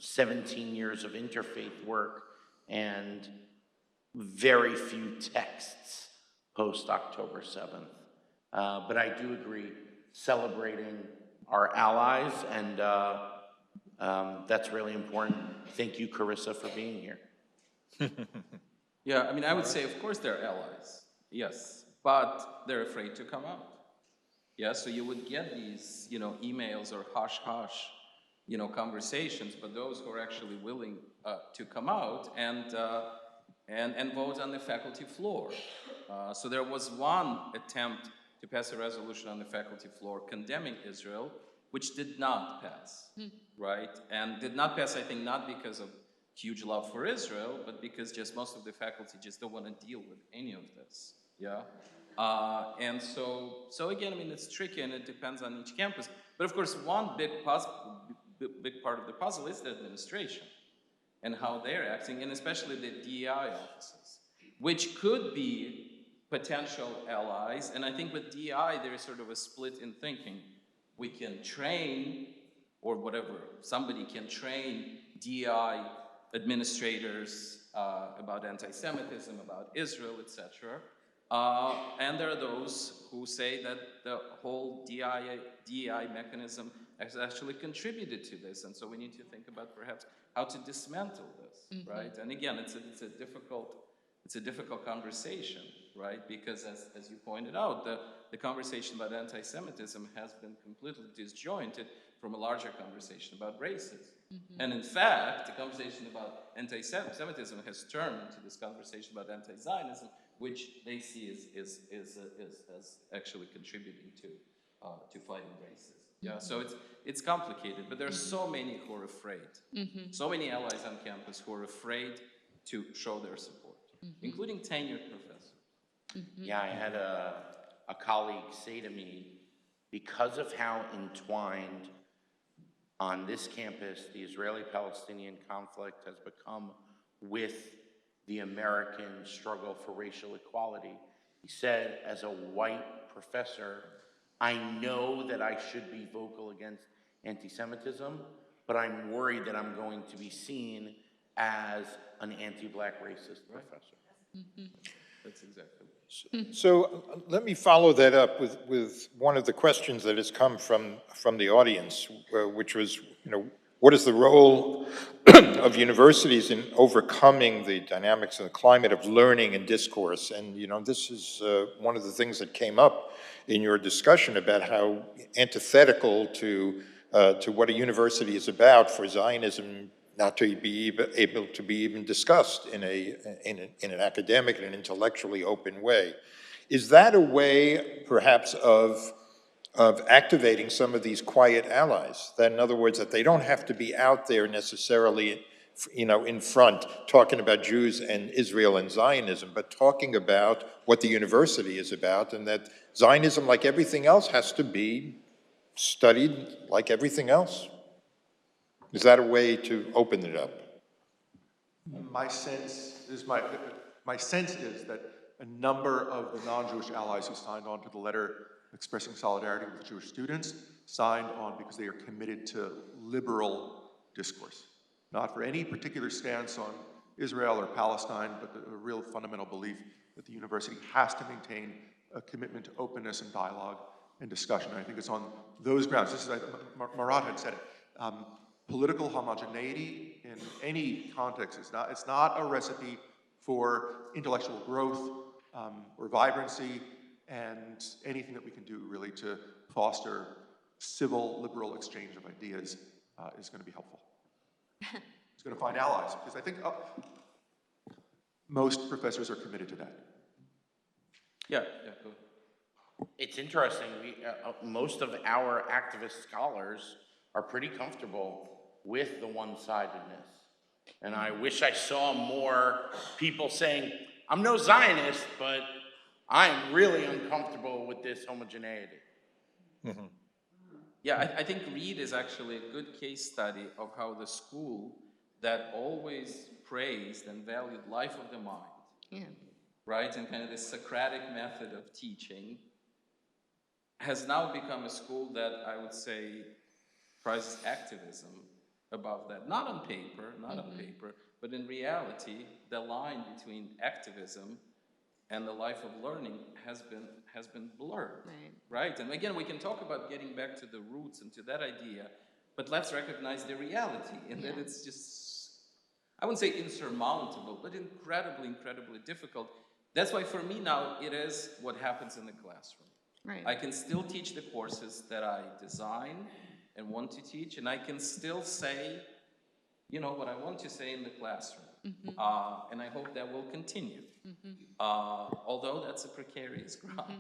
17 years of interfaith work and very few texts post-October 7th. But I do agree, celebrating our allies, and that's really important. Thank you, Carissa, for being here. Yeah, I would say, of course, they're allies, yes, but they're afraid to come out. Yeah, so you would get these, emails or hush-hush, conversations, but those who are actually willing to come out and vote on the faculty floor. So there was one attempt to pass a resolution on the faculty floor condemning Israel, which did not pass, right? And did not pass, I think, not because of huge love for Israel, but because just most of the faculty just don't want to deal with any of this, yeah? And so again, it's tricky and it depends on each campus. But of course, one big part of the puzzle is the administration and how they're acting, and especially the DEI offices, which could be potential allies. And I think with DEI, there is sort of a split in thinking. We can train, or whatever, somebody can train DEI administrators about anti-Semitism, about Israel, etc. And there are those who say that the whole DEI mechanism has actually contributed to this, and so we need to think about perhaps how to dismantle this, right? And again, it's a difficult conversation, right? Because as you pointed out, the conversation about anti-Semitism has been completely disjointed from a larger conversation about racism. And in fact, the conversation about anti-Semitism has turned into this conversation about anti-Zionism, which they see as actually contributing to fighting racism. Yeah, so it's complicated, but there are so many who are afraid. So many allies on campus who are afraid to show their support, including tenured professors. Yeah, I had a colleague say to me, because of how entwined on this campus the Israeli-Palestinian conflict has become with the American struggle for racial equality, he said, as a white professor, I know that I should be vocal against anti-Semitism, but I'm worried that I'm going to be seen as an anti-black racist professor. That's exactly. So let me follow that up with one of the questions that has come from the audience, which was, what is the role of universities in overcoming the dynamics and the climate of learning and discourse? And, this is one of the things that came up in your discussion about how antithetical to what a university is about for Zionism not to be able to be even discussed in an academic and an intellectually open way. Is that a way, perhaps, of activating some of these quiet allies? That, in other words, that they don't have to be out there necessarily, in front, talking about Jews and Israel and Zionism, but talking about what the university is about, and that Zionism, like everything else, has to be studied like everything else? Is that a way to open it up? My sense is that a number of the non-Jewish allies who signed on to the letter expressing solidarity with Jewish students signed on because they are committed to liberal discourse, not for any particular stance on Israel or Palestine, but a real fundamental belief that the university has to maintain a commitment to openness and dialogue and discussion. And I think it's on those grounds. This is, Marat had said it. Political homogeneity in any context it's not a recipe for intellectual growth or vibrancy, and anything that we can do really to foster civil, liberal exchange of ideas is going to be helpful. It's going to find allies, because I think most professors are committed to that. Yeah, go ahead. It's interesting, most of our activist scholars are pretty comfortable with the one-sidedness. And I wish I saw more people saying, I'm no Zionist, but I'm really uncomfortable with this homogeneity. Mm-hmm. Yeah, I think Reed is actually a good case study of how the school that always praised and valued life of the mind, right, and kind of this Socratic method of teaching, has now become a school that I would say prizes activism above that. Not on paper, but in reality, the line between activism and the life of learning has been blurred, right? And again, we can talk about getting back to the roots and to that idea, but let's recognize the reality, and that it's just, I wouldn't say insurmountable, but incredibly, incredibly difficult. That's why for me now, it is what happens in the classroom. Right. I can still teach the courses that I design and want to teach, and I can still say, what I want to say in the classroom. And I hope that will continue. Although that's a precarious ground.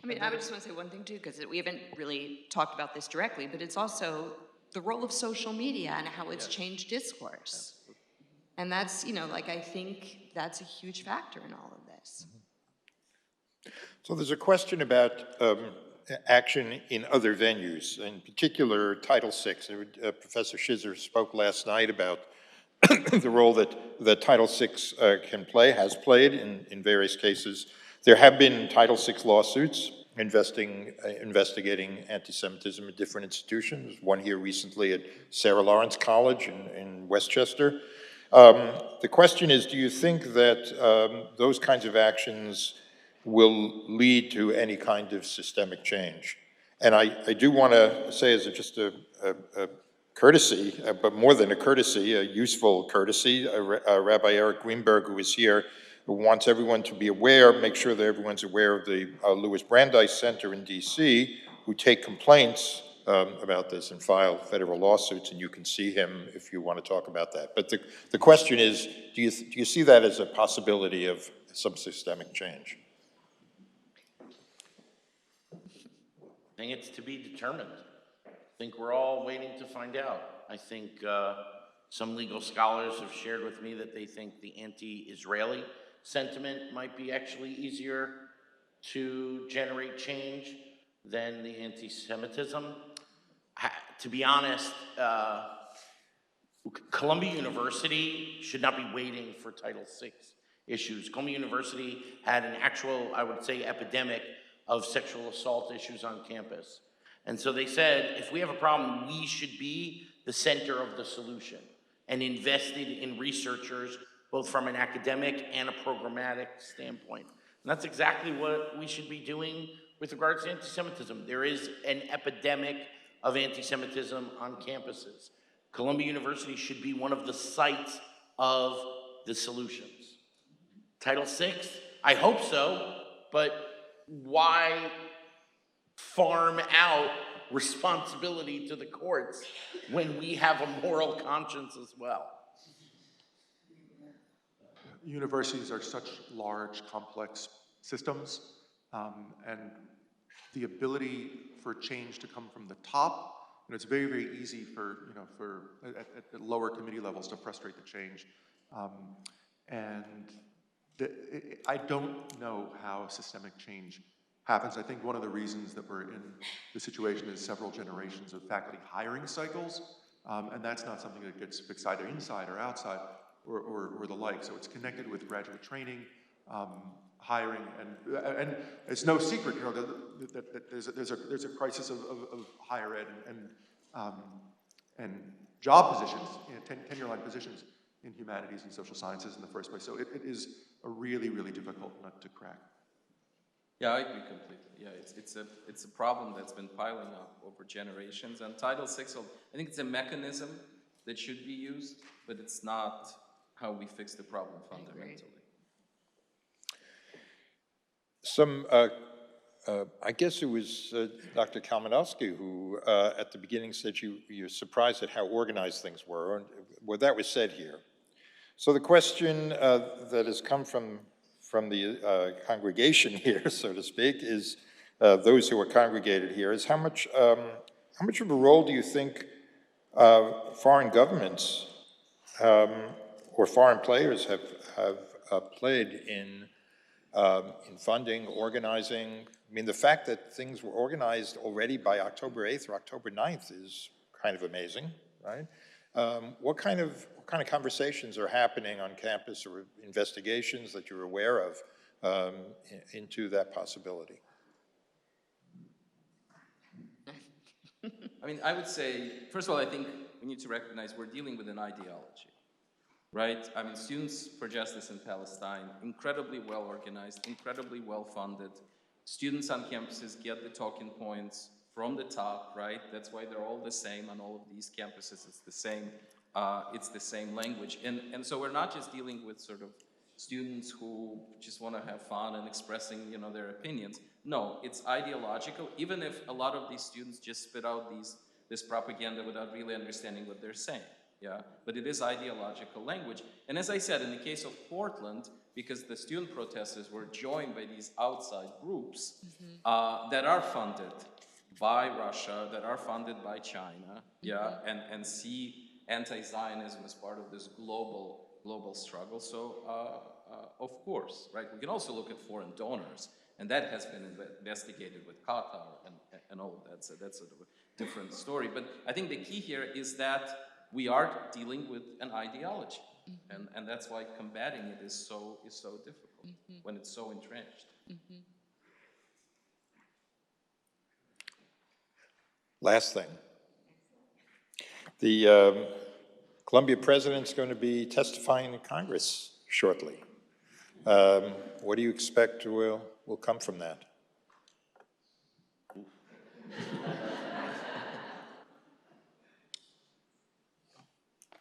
I mean, I would just want to say one thing too, because we haven't really talked about this directly, but it's also the role of social media and how it's changed discourse. And that's, I think that's a huge factor in all of this. So there's a question about action in other venues, in particular Title VI. Professor Schizzer spoke last night about the role that Title VI has played in various cases. There have been Title VI lawsuits investigating anti-Semitism at different institutions. One here recently at Sarah Lawrence College in Westchester. The question is, do you think that those kinds of actions will lead to any kind of systemic change? And I do want to say, as just a courtesy, but more than a courtesy, a useful courtesy, Rabbi Eric Grinberg, who is here, who wants everyone to be aware, make sure that everyone's aware of the Louis Brandeis Center in DC, who take complaints about this and file federal lawsuits, and you can see him if you want to talk about that. But the question is, do you see that as a possibility of some systemic change? I think it's to be determined. I think we're all waiting to find out. I think some legal scholars have shared with me that they think the anti-Israeli sentiment might be actually easier to generate change than the anti-Semitism. To be honest, Columbia University should not be waiting for Title VI issues. Columbia University had an actual, I would say, epidemic of sexual assault issues on campus. And so they said, if we have a problem, we should be the center of the solution. and invested in researchers, both from an academic and a programmatic standpoint. And that's exactly what we should be doing with regards to anti-Semitism. There is an epidemic of anti-Semitism on campuses. Columbia University should be one of the sites of the solutions. Title VI, I hope so, but why farm out responsibility to the courts when we have a moral conscience as well? Universities are such large, complex systems, and the ability for change to come from the top, it's very, very easy for, at lower committee levels to frustrate the change. I don't know how systemic change happens. I think one of the reasons that we're in the situation is several generations of faculty hiring cycles, and that's not something that gets fixed either inside or outside or the like. So it's connected with graduate training, hiring, and it's no secret, that there's a crisis of higher ed and job positions, tenure-line positions in humanities and social sciences in the first place. So it is a really, really difficult nut to crack. Yeah, I agree completely. Yeah, it's a problem that's been piling up over generations. And Title VI, I think it's a mechanism that should be used, but it's not how we fix the problem fundamentally. I guess it was Dr. Kalmanofsky who, at the beginning, said you're surprised at how organized things were. Well, that was said here. So the question that has come from the congregation here, so to speak, is those who are congregated here, is how much of a role do you think foreign governments or foreign players have played in funding, organizing? I mean, the fact that things were organized already by October 8th or October 9th is kind of amazing, right? What kind of conversations are happening on campus, or investigations that you're aware of into that possibility? I mean, I would say, first of all, I think we need to recognize we're dealing with an ideology, right? I mean, Students for Justice in Palestine, incredibly well organized, incredibly well funded. Students on campuses get the talking points from the top, right? That's why they're all the same on all of these campuses. It's the same language. And so we're not just dealing with sort of students who just want to have fun and expressing, their opinions. No, it's ideological, even if a lot of these students just spit out this propaganda without really understanding what they're saying. Yeah, but it is ideological language. And as I said, in the case of Portland, because the student protesters were joined by these outside groups that are funded by Russia, that are funded by China, and see anti-Zionism as part of this global struggle. So, of course, right? We can also look at foreign donors, and that has been investigated with Qatar and all of that. So that's sort of a different story. But I think the key here is that we are dealing with an ideology, and that's why combating it is so difficult when it's so entrenched. Last thing. The Columbia president's going to be testifying in Congress shortly. What do you expect will come from that?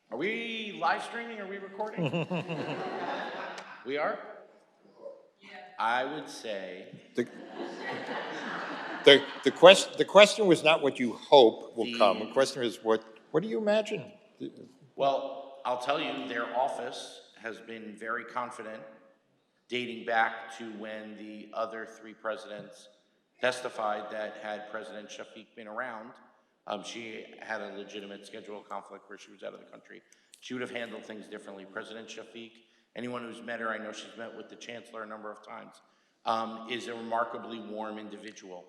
Are we live streaming? Are we recording? We are? Yeah. I would say... The question was not what you hope will come. The question is what do you imagine? Well, I'll tell you, their office has been very confident, dating back to when the other three presidents testified that had President Shafiq been around, she had a legitimate schedule conflict where she was out of the country. She would have handled things differently. President Shafiq, anyone who's met her, I know she's met with the chancellor a number of times, is a remarkably warm individual.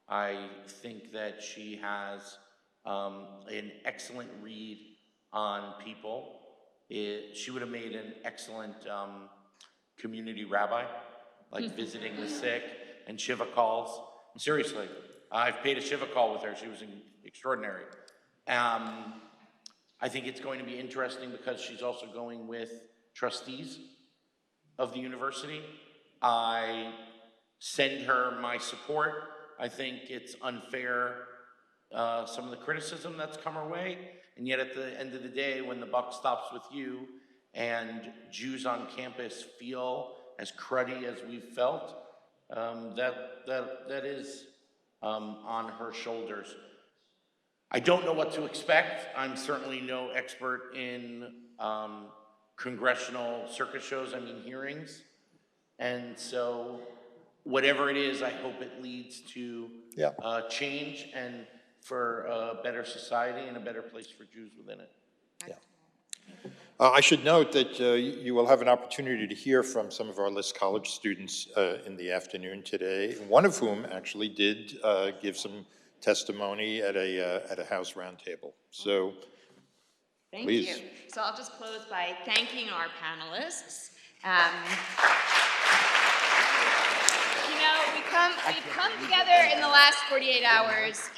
I think that she has an excellent read on people. She would have made an excellent community rabbi, like visiting the sick and Shiva calls. Seriously, I've paid a Shiva call with her. She was extraordinary. I I think it's going to be interesting because she's also going with trustees of the university. I send her my support. I think it's unfair, some of the criticism that's come her way, and yet at the end of the day, when the buck stops with you and Jews on campus feel as cruddy as we've felt, that is on her shoulders. I don't know what to expect. I'm certainly no expert in congressional circus shows, hearings. And so whatever it is, I hope it leads to change and for a better society and a better place for Jews within it. I should note that you will have an opportunity to hear from some of our List College students in the afternoon today, one of whom actually did give some testimony at a House roundtable. So, Thank please. you. So I'll just close by thanking our panelists. We've come together in the last 48 hours,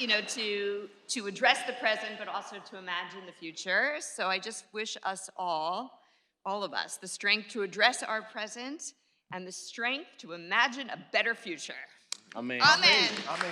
to address the present, but also to imagine the future. So I just wish us all of us, the strength to address our present and the strength to imagine a better future. Amen. Amen. Amen.